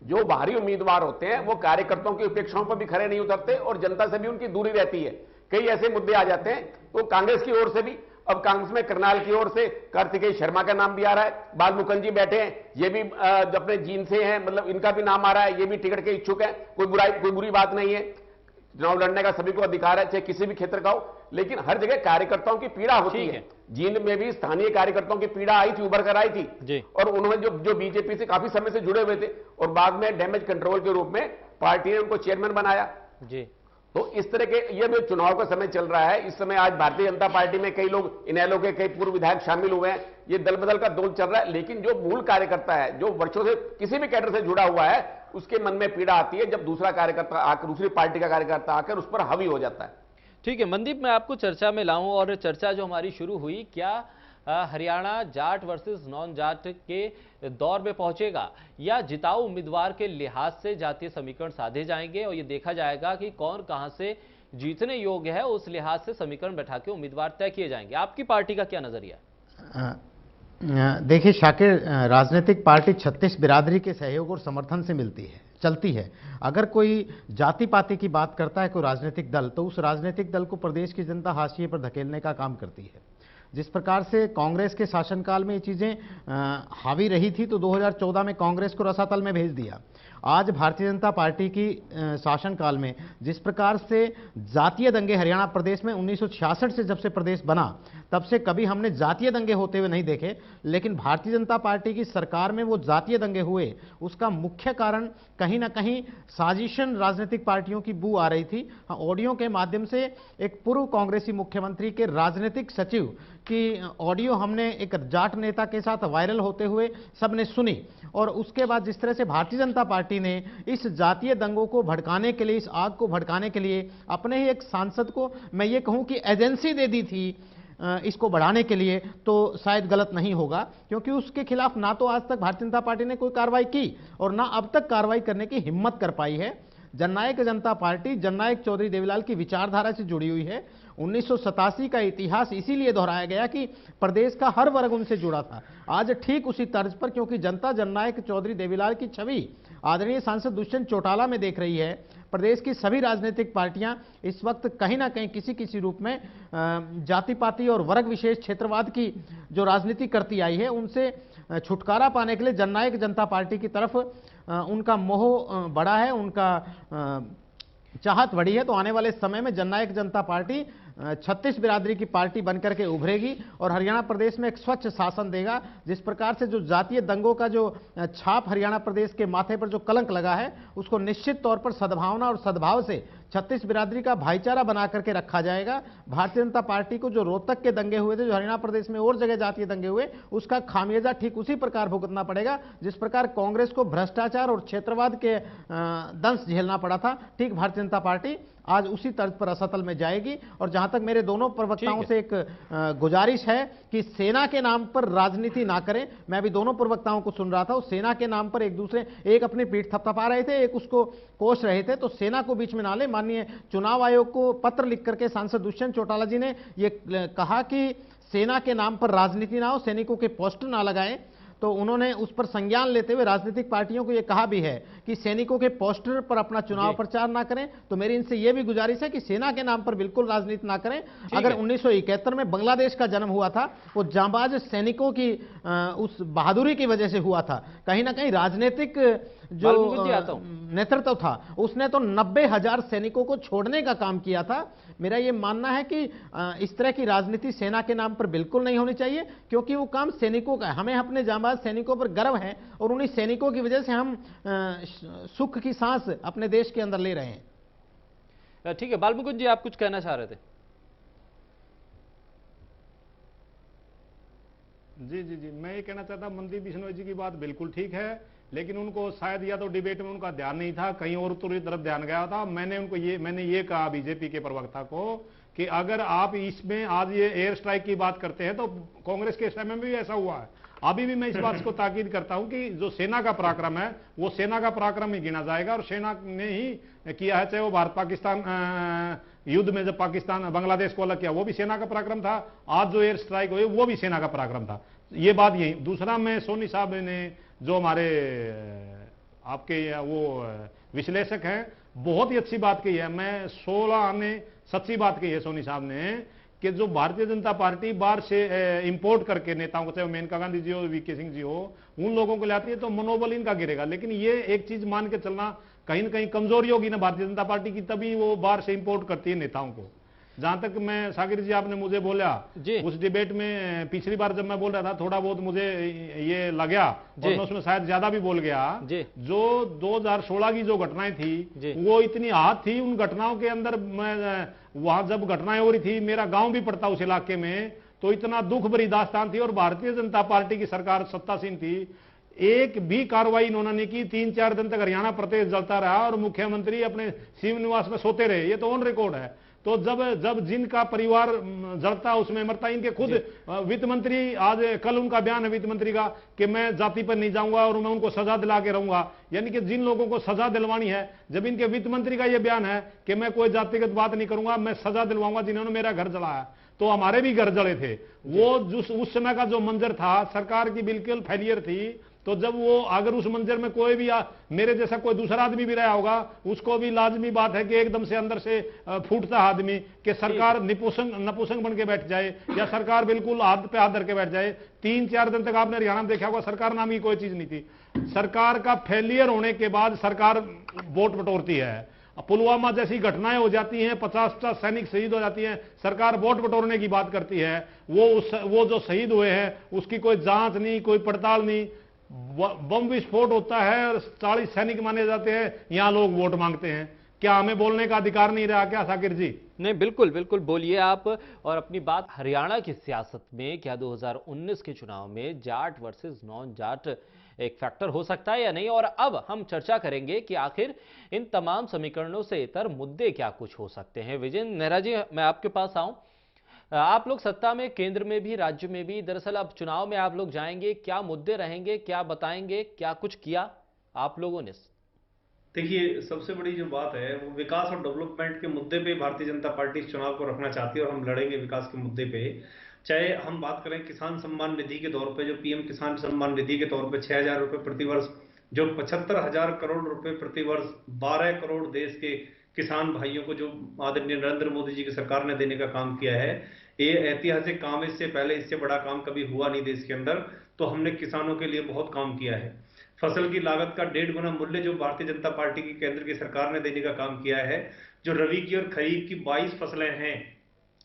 जो बाहरी उम्मीदवार होते हैं वो कार्यकर्ताओं की अपेक्षाओं पर भी खरे नहीं उतरते और जनता से भी उनकी दूरी रहती है। कई ऐसे मुद्दे आ जाते हैं। तो कांग्रेस की ओर से भी, अब कांग्रेस में करनाल की ओर से कार्तिकेय शर्मा का नाम भी आ रहा है, बाल मुकुंद जी बैठे हैं, ये भी अपने जीन से हैं, मतलब इनका भी नाम आ रहा है, ये भी टिकट के इच्छुक है। कोई बुरी बात नहीं है, चुनाव लड़ने का सभी को अधिकार है, चाहे किसी भी क्षेत्र का हो। लेकिन हर जगह कार्यकर्ताओं की पीड़ा होती है। जींद में भी स्थानीय कार्यकर्ताओं की पीड़ा आई थी, उभर कर आई थी, और उन्होंने जो बीजेपी से काफी समय से जुड़े हुए थे और बाद में डैमेज कंट्रोल के रूप में पार्टी ने उनको चेयरमैन बनाया जी। तो इस तरह के ये जो चुनाव का समय चल रहा है, इस समय आज भारतीय जनता पार्टी में कई लोग, इनेलो के कई पूर्व विधायक शामिल हुए हैं। ये दल बदल का दौर चल रहा है, लेकिन जो मूल कार्यकर्ता है, जो वर्षों से किसी भी कैडर से जुड़ा हुआ है, उसके मन में पीड़ा आती है जब दूसरा कार्यकर्ता आकर, दूसरी पार्टी का कार्यकर्ता आकर उस पर हावी हो जाता है। ठीक है मनदीप, मैं आपको चर्चा में लाऊं और चर्चा जो हमारी शुरू हुई, क्या हरियाणा जाट वर्सेस नॉन जाट के दौर में पहुंचेगा या जिताऊ उम्मीदवार के लिहाज से जातीय समीकरण साधे जाएंगे और ये देखा जाएगा कि कौन कहां से जीतने योग्य है, उस लिहाज से समीकरण बैठा के उम्मीदवार तय किए जाएंगे? आपकी पार्टी का क्या नजरिया है? देखिए शाकिर, राजनीतिक पार्टी 36 बिरादरी के सहयोग और समर्थन से मिलती है, चलती है। अगर कोई जाति पाति की बात करता है कोई राजनीतिक दल, तो उस राजनीतिक दल को प्रदेश की जनता हाशिए पर धकेलने का काम करती है। जिस प्रकार से कांग्रेस के शासनकाल में ये चीज़ें हावी रही थी, तो 2014 में कांग्रेस को रसातल में भेज दिया। आज भारतीय जनता पार्टी की शासनकाल में जिस प्रकार से जातीय दंगे हरियाणा प्रदेश में 1966 से जब से प्रदेश बना तब से कभी हमने जातीय दंगे होते हुए नहीं देखे, लेकिन भारतीय जनता पार्टी की सरकार में वो जातीय दंगे हुए, उसका मुख्य कारण कहीं ना कहीं साजिशन राजनीतिक पार्टियों की बू आ रही थी। हाँ, ऑडियो के माध्यम से एक पूर्व कांग्रेसी मुख्यमंत्री के राजनीतिक सचिव की ऑडियो हमने एक जाट नेता के साथ वायरल होते हुए सबने सुनी, और उसके बाद जिस तरह से भारतीय जनता पार्टी ने इस जातीय दंगों को भड़काने के लिए, इस आग को भड़काने के लिए अपने ही एक सांसद को मैं ये कहूं कि एजेंसी दे दी थी इसको बढ़ाने के लिए, तो शायद गलत नहीं होगा, क्योंकि उसके खिलाफ ना तो आज तक भारतीय जनता पार्टी ने कोई कार्रवाई की और ना अब तक कार्रवाई करने की हिम्मत कर पाई है। जननायक जनता पार्टी जननायक चौधरी देवीलाल की विचारधारा से जुड़ी हुई है। 1987 का इतिहास इसीलिए दोहराया गया कि प्रदेश का हर वर्ग उनसे जुड़ा था। आज ठीक उसी तर्ज पर, क्योंकि जनता जननायक चौधरी देवीलाल की छवि आदरणीय सांसद दुष्यंत चौटाला में देख रही है, प्रदेश की सभी राजनीतिक पार्टियां इस वक्त कहीं ना कहीं किसी किसी रूप में जाति पाति और वर्ग विशेष क्षेत्रवाद की जो राजनीति करती आई है, उनसे छुटकारा पाने के लिए जननायक जनता पार्टी की तरफ उनका मोह बढ़ा है, उनका चाहत बढ़ी है। तो आने वाले समय में जननायक जनता पार्टी 36 बिरादरी की पार्टी बनकर के उभरेगी और हरियाणा प्रदेश में एक स्वच्छ शासन देगा। जिस प्रकार से जो जातीय दंगों का जो छाप हरियाणा प्रदेश के माथे पर जो कलंक लगा है, उसको निश्चित तौर पर सद्भावना और सद्भाव से 36 बिरादरी का भाईचारा बना करके रखा जाएगा। भारतीय जनता पार्टी को जो रोहतक के दंगे हुए थे, जो हरियाणा प्रदेश में और जगह जातीय दंगे हुए, उसका खामियाजा ठीक उसी प्रकार भुगतना पड़ेगा जिस प्रकार कांग्रेस को भ्रष्टाचार और क्षेत्रवाद के दंश झेलना पड़ा था। ठीक भारतीय जनता पार्टी आज उसी तर्ज पर असतल में जाएगी। और जहां तक मेरे दोनों प्रवक्ताओं से एक गुजारिश है कि सेना के नाम पर राजनीति ना करें। मैं अभी दोनों प्रवक्ताओं को सुन रहा था, सेना के नाम पर एक दूसरे, एक अपनी पीठ थपथपा रहे थे, एक उसको कोस रहे थे, तो सेना को बीच में ना ले। माननीय चुनाव आयोग को पत्र लिख करके सांसद दुष्यंत चौटाला जी ने ये कहा कि सेना के नाम पर राजनीति ना हो, सैनिकों के पोस्टर ना लगाएं। तो उन्होंने उस पर संज्ञान लेते हुए राजनीतिक पार्टियों को यह कहा भी है कि सैनिकों के पोस्टर पर अपना चुनाव प्रचार ना करें। तो मेरी इनसे यह भी गुजारिश है कि सेना के नाम पर बिल्कुल राजनीति ना करें। अगर 1971 में बांग्लादेश का जन्म हुआ था, वो जांबाज सैनिकों की उस बहादुरी की वजह से हुआ था। कहीं ना कहीं राजनीतिक जो नेतृत्व था उसने तो 90,000 सैनिकों को छोड़ने का काम किया था। मेरा यह मानना है कि इस तरह की राजनीति सेना के नाम पर बिल्कुल नहीं होनी चाहिए, क्योंकि वो काम सैनिकों का है। हमें अपने जांबाज सैनिकों पर गर्व है और उन्हीं सैनिकों की वजह से हम सुख की सांस अपने देश के अंदर ले रहे हैं। ठीक है, बालमुकुंद जी, आप कुछ कहना चाह रहे थे? जी, मैं ये कहना चाहता, मनदीप बिश्नोई जी की बात बिल्कुल ठीक है, लेकिन उनको शायद या तो डिबेट में उनका ध्यान नहीं था, कहीं और तरफ ध्यान गया था। मैंने ये कहा बीजेपी के प्रवक्ता को कि अगर आप इसमें आज ये एयर स्ट्राइक की बात करते हैं तो कांग्रेस के समय में भी ऐसा हुआ है। अभी भी मैं इस बात को ताकीद करता हूं कि जो सेना का पराक्रम है वो सेना का पराक्रम ही गिना जाएगा, और सेना ने ही किया है। चाहे वो भारत पाकिस्तान युद्ध में जब पाकिस्तान बांग्लादेश को अलग किया, वो भी सेना का पराक्रम था। आज जो एयर स्ट्राइक हुई वो भी सेना का पराक्रम था। ये बात यही। दूसरा, मैं सोनी साहब ने जो हमारे आपके वो विश्लेषक हैं, बहुत ही अच्छी बात कही है। मैं 16 आने सच्ची बात कही है सोनी साहब ने कि जो भारतीय जनता पार्टी बाहर से इंपोर्ट करके नेताओं को, चाहे मेनका गांधी जी हो, वीके सिंह जी हो, उन लोगों को लाती है तो मनोबल इनका गिरेगा। लेकिन ये एक चीज मान के चलना, कहीं ना कहीं कमजोरी होगी ना भारतीय जनता पार्टी की, तभी वो बाहर से इंपोर्ट करती है नेताओं को। जहां तक मैं, साकिर जी आपने मुझे बोला उस डिबेट में, पिछली बार जब मैं बोल रहा था थोड़ा बहुत मुझे ये लगा और मैं उसमें शायद ज्यादा भी बोल गया। जो 2016 की जो घटनाएं थी वो इतनी आहत थी उन घटनाओं के अंदर। मैं वहां जब घटनाएं हो रही थी, मेरा गांव भी पड़ता उस इलाके में, तो इतना दुख भरी दास्तान थी और भारतीय जनता पार्टी की सरकार सत्तासीन थी। एक भी कार्रवाई इन्होंने नहीं की। 3-4 दिन तक हरियाणा प्रदेश जलता रहा और मुख्यमंत्री अपने शिव निवास में सोते रहे। ये तो ऑन रिकॉर्ड है। तो जब जिनका परिवार जलता उसमें मरता, इनके खुद वित्त मंत्री, आज कल उनका बयान है वित्त मंत्री का कि मैं जाति पर नहीं जाऊंगा और मैं उनको सजा दिला के रहूंगा। यानी कि जिन लोगों को सजा दिलवानी है, जब इनके वित्त मंत्री का यह बयान है कि मैं कोई जातिगत बात नहीं करूंगा, मैं सजा दिलवाऊंगा जिन्होंने मेरा घर जलाया, तो हमारे भी घर जले थे। वो उस समय का जो मंजर था, सरकार की बिल्कुल फेलियर थी। तो जब वो अगर उस मंजर में कोई भी मेरे जैसा कोई दूसरा आदमी भी रहा होगा, उसको भी लाजमी बात है कि एकदम से अंदर से फूटता आदमी कि सरकार नपुंसक बन के बैठ जाए या सरकार बिल्कुल हाथ पे हाथ धर के बैठ जाए। 3-4 दिन तक आपने हरियाणा में देखा होगा, सरकार नाम की कोई चीज नहीं थी। सरकार का फेलियर होने के बाद सरकार वोट बटोरती है। पुलवामा जैसी घटनाएं हो जाती हैं, 50 सैनिक शहीद हो जाती हैं, सरकार वोट बटोरने की बात करती है। वो जो शहीद हुए हैं उसकी कोई जांच नहीं, कोई पड़ताल नहीं। बम विस्फोट होता है और 40 सैनिक माने जाते हैं, यहां लोग वोट मांगते हैं। क्या हमें बोलने का अधिकार नहीं रहा क्या शाकिर जी? नहीं, बिल्कुल बिल्कुल बोलिए आप। और अपनी बात हरियाणा की सियासत में क्या 2019 के चुनाव में जाट वर्सेस नॉन जाट एक फैक्टर हो सकता है या नहीं? और अब हम चर्चा करेंगे कि आखिर इन तमाम समीकरणों से इतर मुद्दे क्या कुछ हो सकते हैं। विजेंद्र नेहरा जी, मैं आपके पास आऊं। आप लोग सत्ता में, केंद्र में भी, राज्य में भी, दरअसल अब चुनाव में आप लोग जाएंगे, क्या मुद्दे रहेंगे, क्या बताएंगे, क्या कुछ किया आप लोगों ने? देखिए, सबसे बड़ी जो बात है वो विकास और डेवलपमेंट के मुद्दे पे भारतीय जनता पार्टी इस चुनाव को रखना चाहती है और हम लड़ेंगे विकास के मुद्दे पे। चाहे हम बात करें किसान सम्मान निधि के तौर पे, जो पीएम किसान सम्मान निधि के तौर पे 6,000 रुपए प्रति वर्ष, जो 75,000 करोड़ रुपए प्रति वर्ष 12 करोड़ देश के किसान भाइयों को जो आदरणीय नरेंद्र मोदी जी की सरकार ने देने का काम किया है, ये ऐतिहासिक काम। इससे पहले इससे बड़ा काम कभी हुआ नहीं देश के अंदर। तो हमने किसानों के लिए बहुत काम किया है। फसल की लागत का 1.5 गुना मूल्य जो भारतीय जनता पार्टी की केंद्र की सरकार ने देने का काम किया है। जो रबी की और खरीफ की 22 फसलें हैं,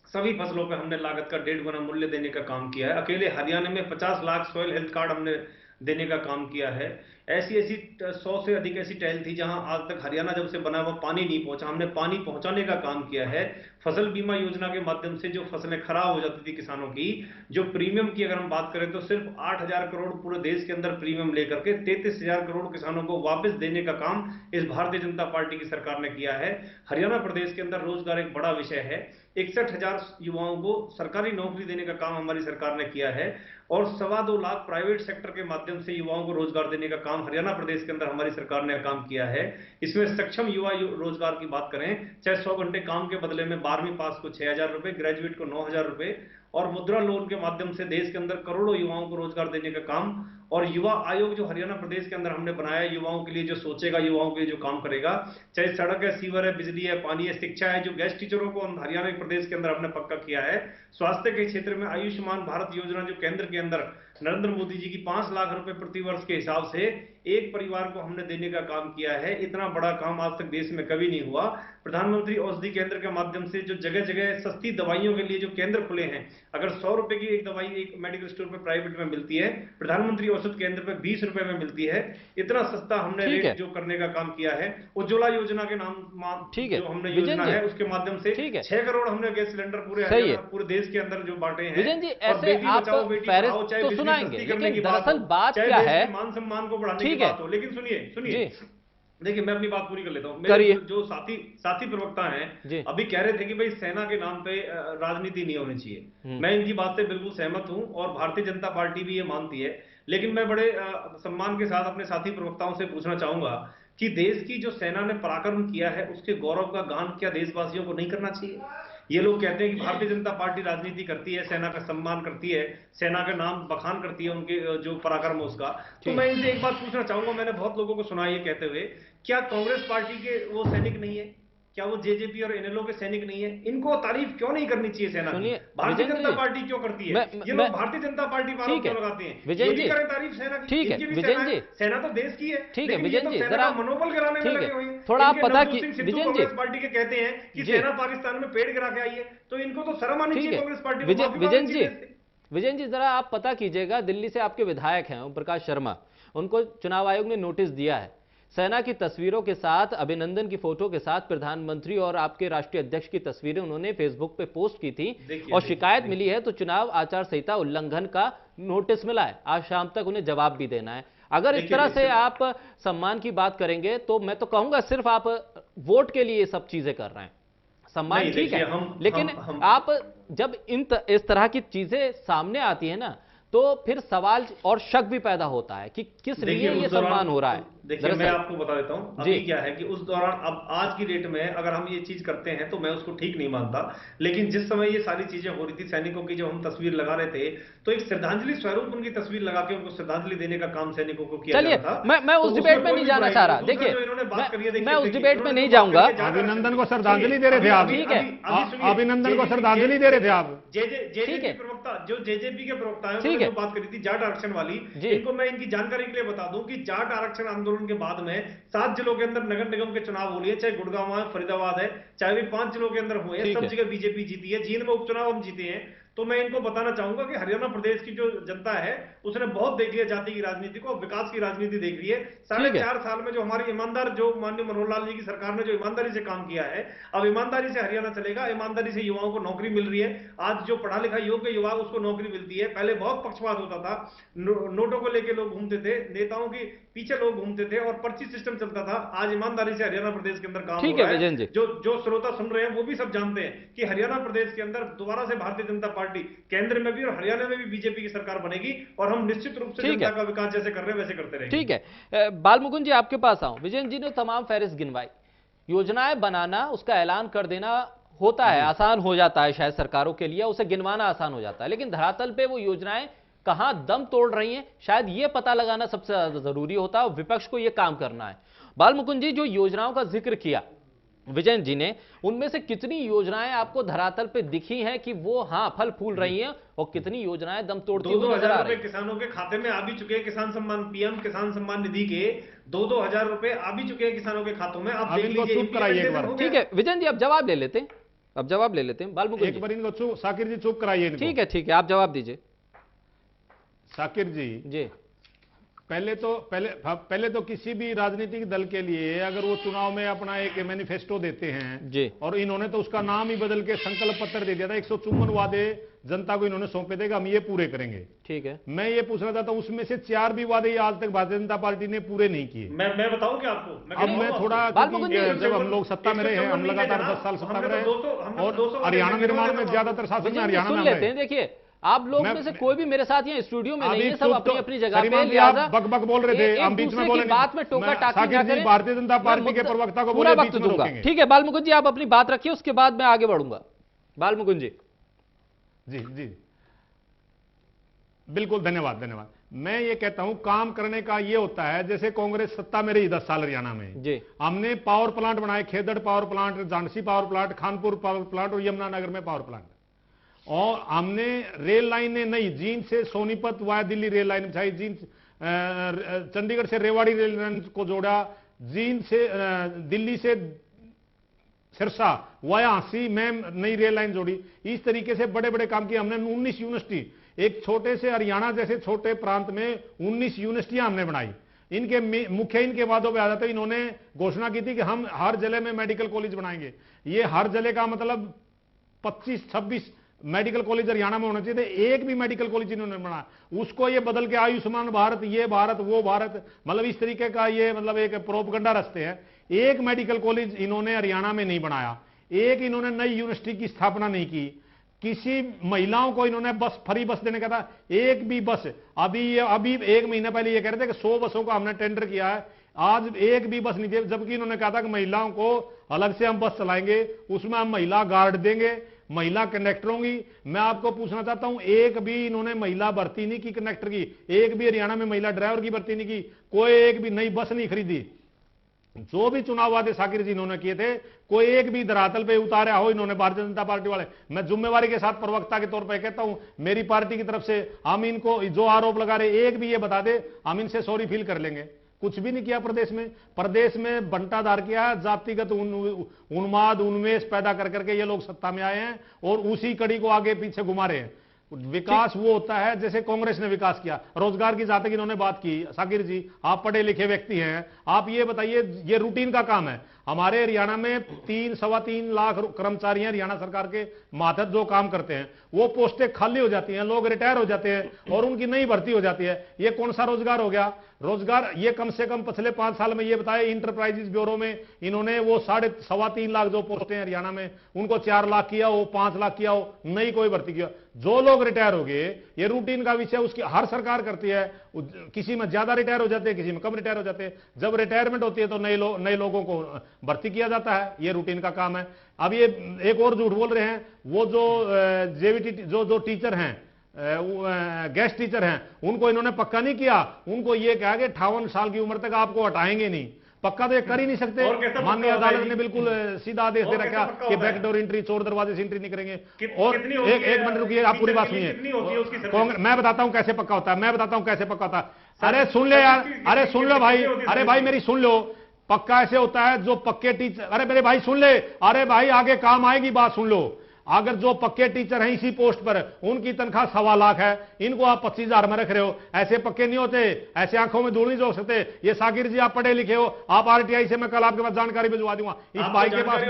सभी फसलों पे हमने लागत का 1.5 गुना मूल्य देने का काम किया है। अकेले हरियाणा में 50 लाख सॉइल हेल्थ कार्ड हमने देने का काम किया है। ऐसी 100 से अधिक ऐसी टहल थी जहां आज तक हरियाणा जब से बना हुआ पानी नहीं पहुंचा, हमने पानी पहुंचाने का काम किया है। फसल बीमा योजना के माध्यम से जो फसलें खराब हो जाती थी किसानों की, जो प्रीमियम की अगर हम बात करें तो सिर्फ 8,000 करोड़ पूरे देश के अंदर प्रीमियम लेकर के 33,000 करोड़ किसानों को वापस देने का काम इस भारतीय जनता पार्टी की सरकार ने किया है। हरियाणा प्रदेश के अंदर रोजगार एक बड़ा विषय है। 61,000 युवाओं को सरकारी नौकरी देने का काम हमारी सरकार ने किया है और 2.25 लाख प्राइवेट सेक्टर के माध्यम से युवाओं को रोजगार देने का काम हरियाणा प्रदेश के अंदर हमारी सरकार ने काम किया है। इसमें सक्षम युवा रोजगार की बात करें, चाहे 100 घंटे काम के बदले में 12वीं पास को 6,000 रुपए, ग्रेजुएट को 9,000 रुपए और मुद्रा लोन के माध्यम से देश के अंदर करोड़ों युवाओं को रोजगार देने का काम। और युवा आयोग जो हरियाणा प्रदेश के अंदर हमने बनाया, युवाओं के लिए जो सोचेगा, युवाओं के लिए जो काम करेगा, चाहे सड़क है, सीवर है, बिजली है, पानी है, शिक्षा है। जो गेस्ट टीचरों को हम हरियाणा प्रदेश के अंदर हमने पक्का किया है। स्वास्थ्य के क्षेत्र में आयुष्मान भारत योजना जो केंद्र के अंदर नरेंद्र मोदी जी की 5 लाख रुपए प्रति वर्ष के हिसाब से एक परिवार को हमने देने का काम किया है। इतना बड़ा काम आज तक देश में कभी नहीं हुआ। प्रधानमंत्री औषधि केंद्र के माध्यम से जो जगह जगह सस्ती दवाइयों के लिए जो केंद्र खुले हैं, अगर 100 रुपए की एक दवाई एक मेडिकल स्टोर पे प्राइवेट में मिलती है, प्रधानमंत्री औषध केंद्र पे 20 रुपए में मिलती है। इतना सस्ता हमने रेट जो करने का काम किया है। उज्ज्वला योजना के नाम जो हमने योजना है उसके माध्यम से 6 करोड़ हमने गैस सिलेंडर पूरे देश के अंदर जो बांटे हैं। विजय जी, ऐसे आप तो सुनाएंगे, लेकिन दरअसल बात क्या है, मान सम्मान को बढ़ाने की बात हो। लेकिन सुनिए देखिए, मैं अपनी बात पूरी कर लेता हूँ। मेरे जो साथी प्रवक्ता हैं अभी कह रहे थे कि भाई सेना के नाम पे राजनीति नहीं होनी चाहिए। मैं इनकी बात से बिल्कुल सहमत हूं और भारतीय जनता पार्टी भी ये मानती है। लेकिन मैं बड़े सम्मान के साथ अपने साथी प्रवक्ताओं से पूछना चाहूंगा कि देश की जो सेना ने पराक्रम किया है उसके गौरव का गान क्या देशवासियों को नहीं करना चाहिए? ये लोग कहते हैं कि भारतीय जनता पार्टी राजनीति करती है, सेना का सम्मान करती है, सेना का नाम बखान करती है, उनके जो पराक्रम है उसका। तो मैं इनसे एक बात पूछना चाहूंगा, मैंने बहुत लोगों को सुना ये कहते हुए, क्या कांग्रेस पार्टी के वो सैनिक नहीं है? क्या वो जेजेपी और एनएलओ के सैनिक नहीं है? इनको तारीफ क्यों नहीं करनी चाहिए सेना की? भारतीय जनता पार्टी क्यों करती है? ये लोग भारतीय जनता पार्टी वालों क्यों लगाते हैं? विजय जी करें तारीफ सेना की। ठीक है विजय जी, सेना तो देश की है। ठीक है विजय जी, जरा मनोबल गिराने में लगे हुए हैं। थोड़ा आप पता कि विजय जी पार्टी के कहते हैं कि सेना पाकिस्तान में पेड़ गिरा के आई है, तो इनको तो शर्म आनी चाहिए कांग्रेस पार्टी को। विजय जी जरा आप पता कीजिएगा, दिल्ली से आपके विधायक हैं ओम प्रकाश शर्मा, उनको चुनाव आयोग ने नोटिस दिया है। सेना की तस्वीरों के साथ, अभिनंदन की फोटो के साथ प्रधानमंत्री और आपके राष्ट्रीय अध्यक्ष की तस्वीरें उन्होंने फेसबुक पे पोस्ट की थी और शिकायत मिली है, तो चुनाव आचार संहिता उल्लंघन का नोटिस मिला है। आज शाम तक उन्हें जवाब भी देना है। अगर इस तरह से आप सम्मान की बात करेंगे तो मैं तो कहूंगा सिर्फ आप वोट के लिए सब चीजें कर रहे हैं। सम्मान ठीक है, लेकिन आप जब इस तरह की चीजें सामने आती है ना, तो फिर सवाल और शक भी पैदा होता है कि किस लिए ये सम्मान हो रहा है। देखिए मैं आपको बता देता हूं जी। अभी क्या है कि उस दौरान, अब आज की डेट में अगर हम ये चीज करते हैं तो मैं उसको ठीक नहीं मानता, लेकिन जिस समय ये सारी चीजें हो रही थी, सैनिकों की जब हम तस्वीर लगा रहे थे तो एक श्रद्धांजलि स्वरूप उनकी तस्वीर लगा के उनको श्रद्धांजलि देने का काम सैनिकों को किया चलिए, जा रहा था। मैं उस डिबेट में नहीं जाना चाह रहा। देखिए मैं उस डिबेट में नहीं जाऊंगा। अभिनंदन को श्रद्धांजलि दे रहे थे आप, ठीक है, अभिनंदन को श्रद्धांजलि दे रहे थे आप। जेजेपी प्रवक्ता, जो जेजेपी के प्रवक्ता है, ठीक है, जो बात करी थी जाट आरक्षण वाली, इनको मैं इनकी जानकारी के लिए बता दूं कि जाट आरक्षण आंदोलन के बाद में 7 जिलों के अंदर नगर निगम के चुनाव हो लिए, चाहे गुड़गांव है, फरीदाबाद है, चाहे भी 5 जिलों के अंदर हुए, सब जगह बीजेपी जीती है। जींद में उपचुनाव हम जीते हैं। तो मैं इनको बताना चाहूंगा कि हरियाणा प्रदेश की जो जनता है उसने बहुत देख लिया जाति की राजनीति को, विकास की राजनीति देख रही है। 4.5 साल में जो हमारी ईमानदार, जो माननीय मनोहर लाल जी की सरकार ने जो ईमानदारी से काम किया है, अब ईमानदारी से हरियाणा चलेगा, ईमानदारी से युवाओं को नौकरी मिल रही है। आज जो पढ़ा लिखा योग्य युवा उसको नौकरी मिलती है। पहले बहुत पक्षपात होता था, नोटों को लेकर लोग घूमते थे, नेताओं की पीछे लोग घूमते थे और पर्ची सिस्टम चलता था। आज ईमानदारी से हरियाणा प्रदेश के अंदर काम हो रहा है। जो श्रोता सुन रहे हैं वो भी सब जानते हैं कि हरियाणा प्रदेश के अंदर दोबारा से भारतीय जनता पार्टी केंद्र में भी और हरियाणा में भी बीजेपी की सरकार बनेगी और हम निश्चित रूप से जनता का विकास जैसे कर रहे हैं वैसे करते रहेंगे। ठीक है, बालमुकुंद जी आपके पास आऊं। विजयन जी ने तमाम फहरिस्त गिनवाई। योजनाएं बनाना, उसका ऐलान कर देना होता है, आसान हो जाता है शायद सरकारों के लिए, उसे गिनवाना आसान हो जाता है, लेकिन धरातल पे वो योजनाएं कहां दम तोड़ रही हैं शायद ये पता लगाना सबसे ज्यादा जरूरी होता है और विपक्ष को ये काम करना है। बालमुकुंद जी, जो योजनाओं का जिक्र किया विजयन जी ने, उनमें से कितनी योजनाएं आपको धरातल पे दिखी हैं कि वो हाँ फल फूल रही हैं और कितनी योजनाएं दम तोड़ती हुई नजर आ रही हैं? किसानों के खाते में आ भी चुके हैं। किसान सम्मान, पीएम किसान सम्मान निधि के 2-2 हजार रुपए आ भी चुके हैं किसानों के खातों में। आप देख लीजिए, चुप कराइए एक बार। ठीक है विजयन जी, अब जवाब ले लेते हैं, अब जवाब ले लेते हैं। बालमुकुंद एक बार इनको चुप, साकिर जी चुप कराइए। ठीक है, आप जवाब दीजिए। साकिर जी पहले तो किसी भी राजनीतिक दल के लिए अगर वो चुनाव में अपना एक मैनिफेस्टो देते हैं जी, और इन्होंने तो उसका नाम ही बदल के संकल्प पत्र दे दिया था। 154 वादे जनता को इन्होंने सौंपे थे कि हम ये पूरे करेंगे। ठीक है, मैं ये पूछ रहा था, तो उसमें से 4 भी वादे आज तक भारतीय जनता पार्टी ने पूरे नहीं किए। मैं बताऊं क्या आपको? अब मैं थोड़ा, जब हम लोग सत्ता में रहे हैं, हम लगातार 10 साल सत्ता में रहे और हरियाणा निर्माण में ज्यादातर शासन में हरियाणा में लेते हैं। देखिए, आप लोग में से कोई भी मेरे साथ यहाँ स्टूडियो में नहीं है, सब अपनी अपनी जगह पे, लिहाजा बक बोल रहे थे, हम बीच में बोले, बात में टोका टाकी ना करें। भारतीय जनता पार्टी के प्रवक्ता को पूरा वक्त दूंगा। ठीक है बालमुकुंद जी, आप अपनी बात रखिए, उसके बाद मैं आगे बढ़ूंगा। बालमुकुंद जी जी बिल्कुल, धन्यवाद। मैं ये कहता हूं, काम करने का ये होता है, जैसे कांग्रेस सत्ता में रही 10 साल हरियाणा में जी, हमने पावर प्लांट बनाए, Khedar power plant, Jhansi power plant, Khanpur power plant और यमुनानगर में पावर प्लांट, और हमने रेल लाइनें नई, जींद से Sonipat via Delhi rail line बिछाई, जींद चंडीगढ़ से रेवाड़ी रेल लाइन को जोड़ा, जींद से दिल्ली से सिरसा वाया हांसी में नई रेल लाइन जोड़ी। इस तरीके से बड़े बड़े काम किए हमने। 19 यूनिवर्सिटी, एक छोटे से हरियाणा जैसे छोटे प्रांत में 19 यूनिवर्सिटियां हमने बनाई। इनके वादों पे आ जाते, इन्होंने घोषणा की थी कि हम हर जिले में मेडिकल कॉलेज बनाएंगे। ये हर जिले का मतलब 25-26 मेडिकल कॉलेज हरियाणा में होना चाहिए थे, एक भी मेडिकल कॉलेज इन्होंने बनाया। उसको ये बदल के आयुष्मान भारत, ये भारत वो भारत, मतलब इस तरीके का ये मतलब एक प्रोपगंडा रचते हैं। एक मेडिकल कॉलेज इन्होंने हरियाणा में नहीं बनाया, एक इन्होंने नई यूनिवर्सिटी की स्थापना नहीं की। किसी महिलाओं को इन्होंने बस, फ्री बस देने का था, एक भी बस, अभी 1 महीना पहले ये कह रहे थे कि 100 बसों का हमने टेंडर किया है, आज एक भी बस नहीं दी, जबकि इन्होंने कहा था कि महिलाओं को अलग से हम बस चलाएंगे, उसमें हम महिला गार्ड देंगे, महिला कंडक्टर होंगी। मैं आपको पूछना चाहता हूं, एक भी इन्होंने महिला भर्ती नहीं की कंडक्टर की, एक भी हरियाणा में महिला ड्राइवर की भर्ती नहीं की, कोई एक भी नई बस नहीं खरीदी। जो भी चुनाव वादे साकिर जी इन्होंने किए थे, कोई एक भी धरातल पे उतारा हो इन्होंने भारतीय जनता पार्टी वाले। मैं जिम्मेवारी के साथ प्रवक्ता के तौर पर कहता हूं, मेरी पार्टी की तरफ से हम इनको जो आरोप लगा रहे, एक भी ये बता दे, हम इनसे सॉरी फील कर लेंगे। कुछ भी नहीं किया प्रदेश में बंटाधार किया, जातिगत उन्माद उन्मेष पैदा कर करके ये लोग सत्ता में आए हैं और उसी कड़ी को आगे पीछे घुमा रहे हैं। विकास वो होता है जैसे कांग्रेस ने विकास किया। रोजगार की जहां तक इन्होंने बात की, साकिर जी आप पढ़े लिखे व्यक्ति हैं, आप ये बताइए, ये रूटीन का काम है। हमारे हरियाणा में 3-3.25 लाख कर्मचारी हैं हरियाणा सरकार के मातहत जो काम करते हैं, वो पोस्टें खाली हो जाती हैं, लोग रिटायर हो जाते हैं और उनकी नई भर्ती हो जाती है। ये कौन सा रोजगार हो गया? रोजगार ये कम से कम पिछले 5 साल में ये बताया इंटरप्राइजेज ब्यूरो में इन्होंने वो 3.5 लाख जो पोस्टें हरियाणा में उनको 4 लाख किया हो, 5 लाख किया हो, नई कोई भर्ती किया। जो लोग रिटायर हो गए, ये रूटीन का विषय उसकी हर सरकार करती है, किसी में ज्यादा रिटायर हो जाते हैं, किसी में कम रिटायर हो जाते हैं। जब रिटायरमेंट होती है तो नए लोगों को भर्ती किया जाता है, ये रूटीन का काम है। अब ये एक और झूठ बोल रहे हैं, वो जो जेवीटी जो टीचर हैं, गेस्ट टीचर हैं, उनको इन्होंने पक्का नहीं किया। उनको ये कहा कि 58 साल की उम्र तक आपको हटाएंगे नहीं, पक्का तो ये कर ही नहीं सकते। माननीय अदालत ने बिल्कुल सीधा आदेश दे रखा कि बैकडोर एंट्री, चोर दरवाजे से एंट्री नहीं करेंगे। और एक मिनट रुकिए, आप पूरी बात सुनिए। कांग्रेस, मैं बताता हूं कैसे पक्का होता है, मैं बताता हूं कैसे पक्का होता है। अरे सुन ले यार, अरे सुन लो भाई, अरे भाई मेरी सुन लो। पक्का ऐसे होता है जो पक्के टीचर, अरे मेरे भाई सुन ले, अरे भाई आगे काम आएगी बात, सुन लो। अगर जो पक्के टीचर हैं इसी पोस्ट पर, उनकी तनख्वाह 1.25 लाख है, इनको आप 25,000 में रख रहे हो, ऐसे पक्के नहीं होते, ऐसे आंखों में धूल नहीं झोंक सकते। ये साकिर जी आप पढ़े लिखे हो, आप आरटीआई से मैं कल आपके पास जानकारी भिजवा दूंगा। इस भाई के पास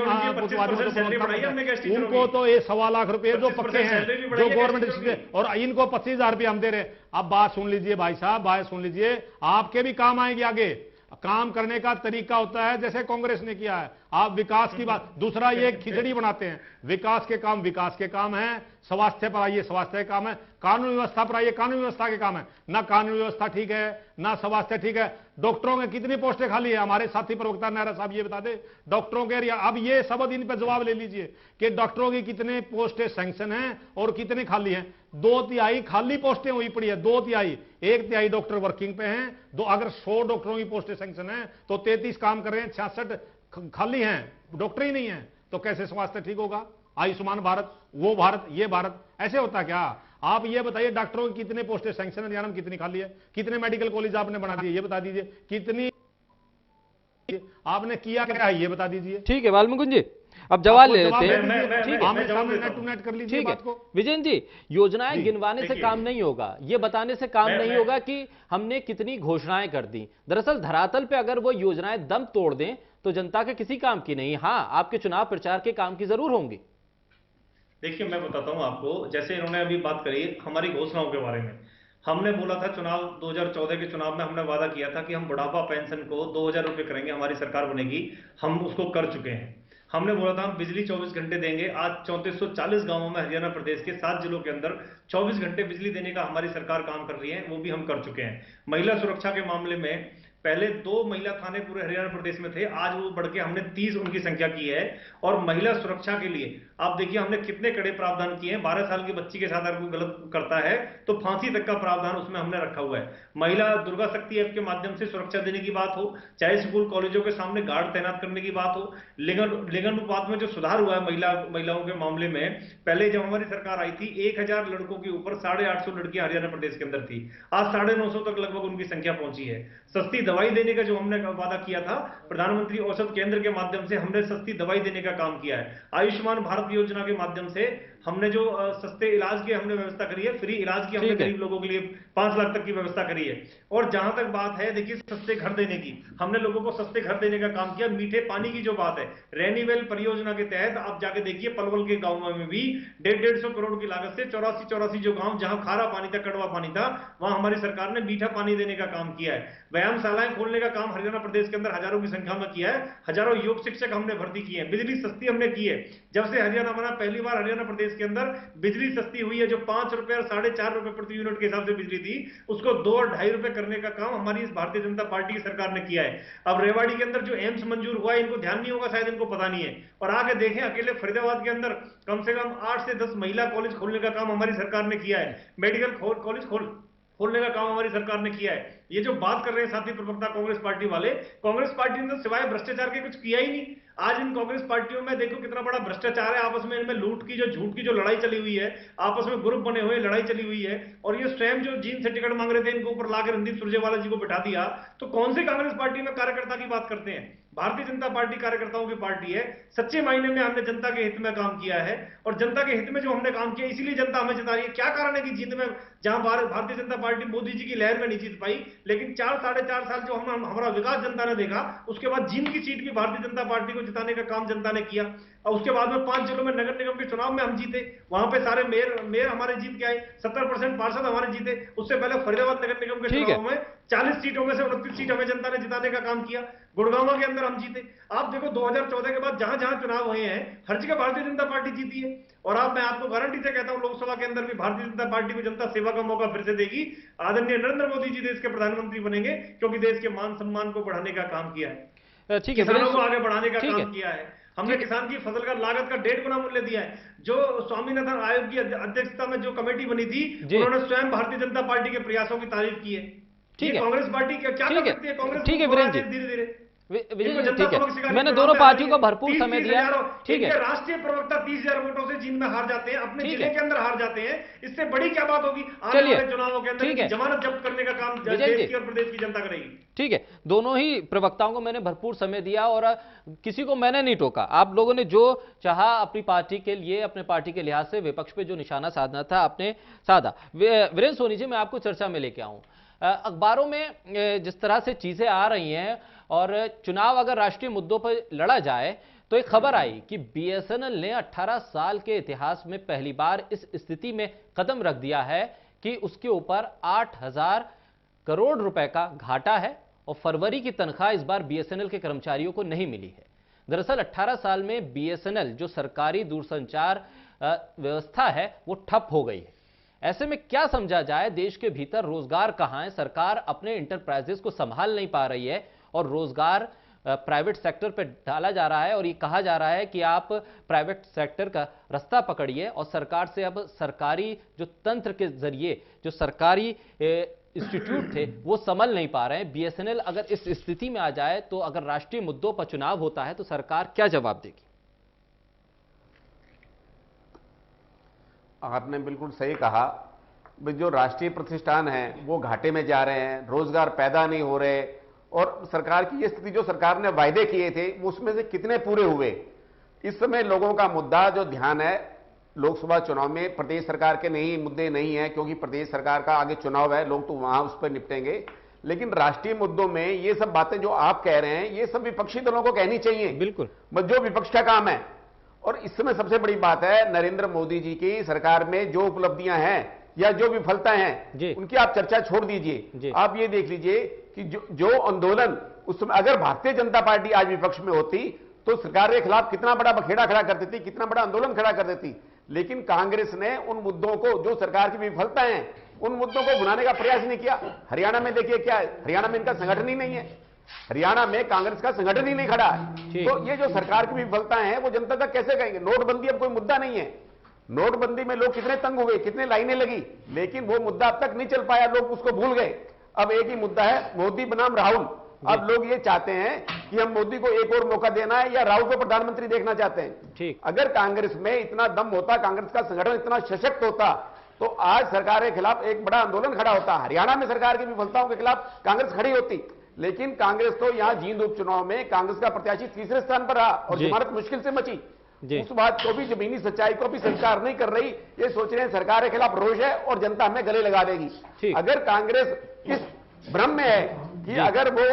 उनको तो ये 1.25 लाख रुपए जो पक्के हैं, जो गवर्नमेंट, और इनको 25,000 रुपये हम दे रहे हैं। अब बात सुन लीजिए भाई साहब, बात सुन लीजिए, आपके भी काम आएंगे आगे। काम करने का तरीका होता है जैसे कांग्रेस ने किया है, आप विकास की बात, दूसरा ये खिचड़ी बनाते हैं। विकास के काम है, स्वास्थ्य पर आइए स्वास्थ्य के काम है, कानून व्यवस्था पर आइए कानून व्यवस्था के काम है। ना कानून व्यवस्था ठीक है, ना स्वास्थ्य ठीक है। डॉक्टरों में कितनी पोस्टें खाली है? हमारे साथी प्रवक्ता नायरा साहब ये बता दे, डॉक्टरों के अब ये सब इन पर जवाब ले लीजिए कि डॉक्टरों की कितने पोस्टें सैंक्शन हैं और कितने खाली हैं। 2/3 खाली पोस्टें हुई पड़ी है, 2/3, 1/3 डॉक्टर वर्किंग पे हैं। अगर 100 डॉक्टरों की पोस्टें सैंक्शन है तो 33 काम कर रहे हैं, 66 खाली हैं, डॉक्टर ही नहीं है। तो कैसे स्वास्थ्य ठीक होगा? आयुष्मान भारत, वो भारत, ये भारत, ऐसे होता क्या? आप ये बताइए, डॉक्टरों की कितने पोस्टें सैंक्शन है हरियाणा में, कितनी खाली है? कितने मेडिकल कॉलेज आपने बना दिए, ये बता दीजिए। कितनी आपने किया क्या है, ये बता दीजिए। ठीक है वाल्मीकि जी, अब जवाब ले लेते हैं। नेट टू नेट कर लीजिए बात को। विजयन जी, योजनाएं गिनवाने से काम नहीं होगा, ये बताने से काम नहीं होगा कि हमने कितनी घोषणाएं कर दी। दरअसल धरातल पे अगर वो योजनाएं दम तोड़ दें तो जनता के किसी काम की नहीं। हाँ, आपके चुनाव प्रचार के काम की जरूर होंगी। देखिए मैं बताता हूं आपको, जैसे इन्होंने अभी बात करी हमारी घोषणाओं के बारे में। हमने बोला था चुनाव 2014 के चुनाव में हमने वादा किया था कि हम बुढ़ापा पेंशन को 2,000 रुपए करेंगे, हमारी सरकार बनेगी, हम उसको कर चुके हैं। हमने बोला था हम बिजली 24 घंटे देंगे। आज 3440 गांवों में हरियाणा प्रदेश के 7 जिलों के अंदर 24 घंटे बिजली देने का हमारी सरकार काम कर रही है, वो भी हम कर चुके हैं। महिला सुरक्षा के मामले में पहले 2 महिला थाने पूरे हरियाणा प्रदेश में थे, आज वो बढ़ के हमने 30 उनकी संख्या की है। और महिला सुरक्षा के लिए आप देखिए हमने कितने कड़े प्रावधान किए हैं। 12 साल की बच्ची के साथ अगर कोई गलत करता है तो फांसी तक का प्रावधान उसमें हमने रखा हुआ है। महिला दुर्गा शक्ति ऐप के माध्यम से सुरक्षा देने की बात हो, चाहे स्कूल कॉलेजों के सामने गार्ड तैनात करने की बात हो, लिंग अनुपात में जो सुधार हुआ है महिलाओं के मामले में, पहले जब हमारी सरकार आई थी 1000 लड़कों के ऊपर 850 लड़कियां हरियाणा प्रदेश के अंदर थी, आज 950 तक लगभग उनकी संख्या पहुंची है। सस्ती दवाई देने का जो हमने वादा किया था, प्रधानमंत्री औषध केंद्र के माध्यम से हमने सस्ती दवाई देने का काम किया है। आयुष्मान भारत योजना के माध्यम से हमने जो सस्ते इलाज की हमने व्यवस्था करी है, फ्री इलाज की हमने गरीब लोगों के लिए 5 लाख तक की व्यवस्था करी है। और जहां तक बात है देखिए सस्ते घर देने की, हमने लोगों को सस्ते घर देने का काम किया। मीठे पानी की जो बात है, रेनीवेल परियोजना के तहत आप जाके देखिए पलवल के गांवों में भी 150 करोड़ की लागत से 84 जो गांव जहां खारा पानी था, कड़वा पानी था, वहां हमारी सरकार ने मीठा पानी देने का काम किया है। व्यायामशालाएं खोलने का काम हरियाणा प्रदेश के अंदर हजारों की संख्या में किया है। हजारों योग शिक्षक हमने भर्ती किए हैं। बिजली सस्ती हमने की है। जब से हरियाणा बना पहली बार हरियाणा प्रदेश के अंदर बिजली सस्ती हुई है। जो 5 रुपए और 4.5 रुपए प्रति यूनिट के हिसाब से बिजली थी, उसको 2 और 2.5 रुपए करने का काम हमारी इस भारतीय जनता पार्टी की सरकार ने किया है। अब रेवाड़ी के अंदर जो एम्स मंजूर हुआ है, इनको ध्यान नहीं होगा, शायद इनको पता नहीं है। और आगे देखें अकेले फरीदाबाद के अंदर कम से कम 8 से 10 महिला कॉलेज खोलने का काम हमारी सरकार ने किया है। मेडिकल कॉलेज खोलने का काम हमारी सरकार ने किया है। ये जो बात कर रहे हैं साथी प्रवक्ता कांग्रेस पार्टी वाले, कांग्रेस पार्टी ने तो सिवाय भ्रष्टाचार के कुछ किया ही नहीं। आज इन कांग्रेस पार्टियों में देखो कितना बड़ा भ्रष्टाचार है। आपस में इनमें लूट की जो झूठ की जो लड़ाई चली हुई है, आपस में ग्रुप बने हुए लड़ाई चली हुई है। और ये स्वयं जो जीन से टिकट मांग रहे थे, इनको ऊपर लाकर रणदीप सुरजेवाला जी को बिठा दिया। तो कौन से कांग्रेस पार्टी में कार्यकर्ता की बात करते हैं? भारतीय जनता पार्टी कार्यकर्ताओं की पार्टी है। सच्चे मायने में हमने जनता के हित में काम किया है और जनता के हित में जो हमने काम किया इसीलिए जनता हमें जिता रही है। क्या कारण है कि जीत में, जहां भारतीय जनता पार्टी मोदी जी की लहर में नहीं जीत पाई, लेकिन 4-4.5 साल जो हमारा विकास जनता ने देखा, उसके बाद जींद की सीट भी भारतीय जनता पार्टी को जिताने का काम जनता ने किया और उसके बाद में 5 जिलों में नगर निगम के चुनाव में हम जीते, वहां पे सारे मेयर हमारे जीत के आए, 70% पार्षद हमारे जीते। उससे पहले फरीदाबाद नगर निगम के चुनाव में 40 सीटों में से 29 सीट हमें जनता ने जिताने का काम किया। गुड़गांव के अंदर हम जीते। आप देखो 2014 के बाद जहां जहां चुनाव हुए हैं हर जगह भारतीय जनता पार्टी जीती है। और मैं आपको गारंटी से कहता हूं लोकसभा के अंदर भी भारतीय जनता पार्टी को जनता सेवा का मौका फिर से देगी। आदरणीय नरेंद्र मोदी जी देश के प्रधानमंत्री बनेंगे क्योंकि देश के मान सम्मान को बढ़ाने का काम किया है, ठीक है, किसानों को आगे बढ़ाने का काम किया है। हमने किसान की फसल का लागत का 1.5 गुना मूल्य दिया है। जो स्वामीनाथन आयोग की अध्यक्षता में जो कमेटी बनी थी उन्होंने स्वयं भारतीय जनता पार्टी के प्रयासों की तारीफ की है। ठीक है, कांग्रेस पार्टी क्या कर सकती है? कांग्रेस ठीक है वीरेंद्र जी, धीरे धीरे ठीक है, मैंने दोनों पार्टियों को भरपूर समय दिया। ठीक है, राष्ट्रीय प्रवक्ता 30,000 वोटों से जींद में हार जाते हैं, अपने जिले के अंदर हार जाते हैं, इससे बड़ी क्या बात होगी? आने वाले चुनावों के अंदर जमानत जब्त करने का काम देश की और प्रदेश की जनता करेगी। ठीक है, दोनों ही प्रवक्ताओं को मैंने भरपूर समय दिया और किसी को मैंने नहीं टोका। आप लोगों ने जो चाहा अपनी पार्टी के लिए, अपने पार्टी के लिहाज से विपक्ष पे जो निशाना साधना था आपने साधा। वीरेंद्र सोनी जी, मैं आपको चर्चा में लेके आऊं। अखबारों में जिस तरह से चीजें आ रही हैं और चुनाव अगर राष्ट्रीय मुद्दों पर लड़ा जाए तो एक खबर आई कि बीएसएनएल ने 18 साल के इतिहास में पहली बार इस स्थिति में कदम रख दिया है कि उसके ऊपर 8,000 करोड़ रुपए का घाटा है और फरवरी की तनख्वाह इस बार बीएसएनएल के कर्मचारियों को नहीं मिली है। दरअसल 18 साल में बीएसएनएल जो सरकारी दूरसंचार व्यवस्था है वो ठप हो गई है। ऐसे में क्या समझा जाए? देश के भीतर रोजगार कहां है? सरकार अपने इंटरप्राइजेस को संभाल नहीं पा रही है और रोजगार प्राइवेट सेक्टर पर डाला जा रहा है और ये कहा जा रहा है कि आप प्राइवेट सेक्टर का रास्ता पकड़िए और सरकार से अब सरकारी जो तंत्र के जरिए जो सरकारी इंस्टीट्यूट थे वो संभल नहीं पा रहे हैं। बीएसएनएल अगर इस स्थिति में आ जाए तो अगर राष्ट्रीय मुद्दों पर चुनाव होता है तो सरकार क्या जवाब देगी? आपने बिल्कुल सही कहा। जो राष्ट्रीय प्रतिष्ठान हैं वो घाटे में जा रहे हैं, रोजगार पैदा नहीं हो रहे और सरकार की ये स्थिति, जो सरकार ने वायदे किए थे उसमें से कितने पूरे हुए? इस समय लोगों का मुद्दा जो ध्यान है लोकसभा चुनाव में प्रदेश सरकार के नहीं मुद्दे नहीं है, क्योंकि प्रदेश सरकार का आगे चुनाव है, लोग तो वहां उस पर निपटेंगे। लेकिन राष्ट्रीय मुद्दों में ये सब बातें जो आप कह रहे हैं ये सब विपक्षी दलों को कहनी चाहिए। बिल्कुल, बस जो विपक्ष का काम है। और इस समय सबसे बड़ी बात है नरेंद्र मोदी जी की सरकार में जो उपलब्धियां हैं या जो विफलताएं हैं उनकी आप चर्चा छोड़ दीजिए। आप ये देख लीजिए कि जो आंदोलन उस समय अगर भारतीय जनता पार्टी आज विपक्ष में होती तो सरकार के खिलाफ कितना बड़ा बखेड़ा खड़ा कर देती, कितना बड़ा आंदोलन खड़ा कर देती। लेकिन कांग्रेस ने उन मुद्दों को, जो सरकार की विफलताएं हैं उन मुद्दों को भुनाने का प्रयास नहीं किया। हरियाणा में देखिए क्या है, हरियाणा में इनका संगठन ही नहीं है, हरियाणा में कांग्रेस का संगठन ही नहीं खड़ा है। तो ये जो सरकार की विफलताएं हैं वो जनता तक कैसे कहेंगे? नोटबंदी अब कोई मुद्दा नहीं है। नोटबंदी में लोग कितने तंग हुए, कितने लाइनें लगी, लेकिन वो मुद्दा अब तक नहीं चल पाया, लोग उसको भूल गए। अब एक ही मुद्दा है, मोदी बनाम राहुल। अब लोग ये चाहते हैं कि हम मोदी को एक और मौका देना है या राहुल को प्रधानमंत्री देखना चाहते हैं। अगर कांग्रेस में इतना दम होता, कांग्रेस का संगठन इतना सशक्त होता तो आज सरकार के खिलाफ एक बड़ा आंदोलन खड़ा होता। हरियाणा में सरकार की विफलताओं के खिलाफ कांग्रेस खड़ी होती। लेकिन कांग्रेस तो यहां जींद उपचुनाव में कांग्रेस का प्रत्याशी तीसरे स्थान पर रहा और जमानत मुश्किल से बची। उस बात को भी, जमीनी सच्चाई को भी स्वीकार नहीं कर रही। ये सोच रहे हैं सरकार के खिलाफ रोष है और जनता हमें गले लगा देगी। अगर कांग्रेस इस भ्रम में है कि अगर वो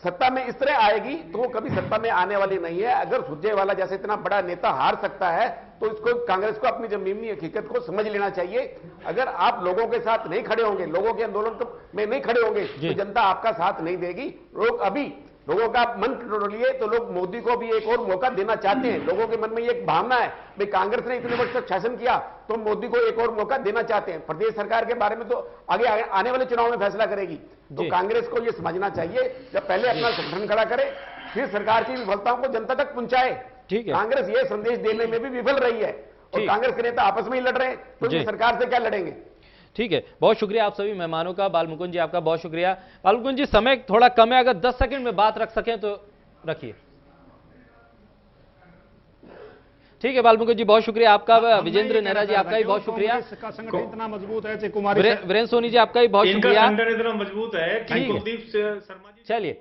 सत्ता में इस तरह आएगी तो वो कभी सत्ता में आने वाली नहीं है। अगर सुरजेवाला जैसे इतना बड़ा नेता हार सकता है तो इसको, कांग्रेस को अपनी जमीनी हकीकत को समझ लेना चाहिए। अगर आप लोगों के साथ नहीं खड़े होंगे, लोगों के आंदोलन में नहीं खड़े होंगे तो जनता आपका साथ नहीं देगी। लोग अभी लोगों का मन टटोलिए तो लोग मोदी को भी एक और मौका देना चाहते हैं। लोगों के मन में एक भावना है भाई कांग्रेस ने इतने वर्ष तक शासन किया तो मोदी को एक और मौका देना चाहते हैं। प्रदेश सरकार के बारे में तो आगे आने वाले चुनाव में फैसला करेगी। तो कांग्रेस को यह समझना चाहिए जब पहले अपना संगठन खड़ा करे फिर सरकार की विफलताओं को जनता तक पहुंचाए। कांग्रेस ये संदेश देने में भी विफल रही है और कांग्रेस के नेता आपस में ही लड़ रहे हैं तो सरकार से क्या लड़ेंगे? ठीक है, बहुत शुक्रिया आप सभी मेहमानों का। बालमुकुंद जी आपका बहुत शुक्रिया। बालमुकुंद जी समय थोड़ा कम है, अगर 10 सेकंड में बात रख सकें तो रखिए। ठीक है बालमुकुंद जी बहुत शुक्रिया आपका। विजेंद्र नेहरा जी आपका भी बहुत शुक्रिया। संगठन इतना मजबूत है, कुमारी वीरेंद्र सोनी जी आपका भी बहुत शुक्रिया। इतना मजबूत है कि कुलदीप शर्मा जी, चलिए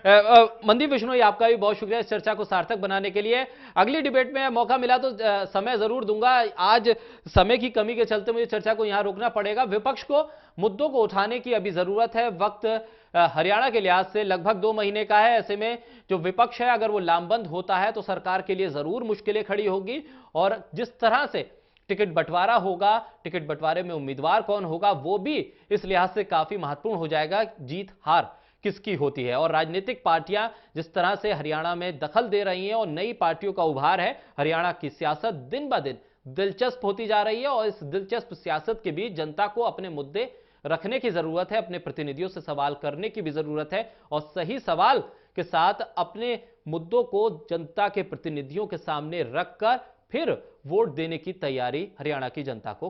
मनदीप बिश्नोई, आपका भी बहुत शुक्रिया इस चर्चा को सार्थक बनाने के लिए। अगली डिबेट में मौका मिला तो समय जरूर दूंगा। आज समय की कमी के चलते मुझे चर्चा को यहां रोकना पड़ेगा। विपक्ष को मुद्दों को उठाने की अभी जरूरत है। वक्त हरियाणा के लिहाज से लगभग 2 महीने का है। ऐसे में जो विपक्ष है, अगर वो लामबंद होता है तो सरकार के लिए जरूर मुश्किलें खड़ी होगी। और जिस तरह से टिकट बंटवारा होगा, टिकट बंटवारे में उम्मीदवार कौन होगा, वो भी इस लिहाज से काफी महत्वपूर्ण हो जाएगा, जीत हार किसकी होती है। और राजनीतिक पार्टियां जिस तरह से हरियाणा में दखल दे रही हैं और नई पार्टियों का उभार है, हरियाणा की सियासत दिन ब दिन दिलचस्प होती जा रही है। और इस दिलचस्प सियासत के बीच जनता को अपने मुद्दे रखने की जरूरत है, अपने प्रतिनिधियों से सवाल करने की भी जरूरत है और सही सवाल के साथ अपने मुद्दों को जनता के प्रतिनिधियों के सामने रखकर फिर वोट देने की तैयारी हरियाणा की जनता को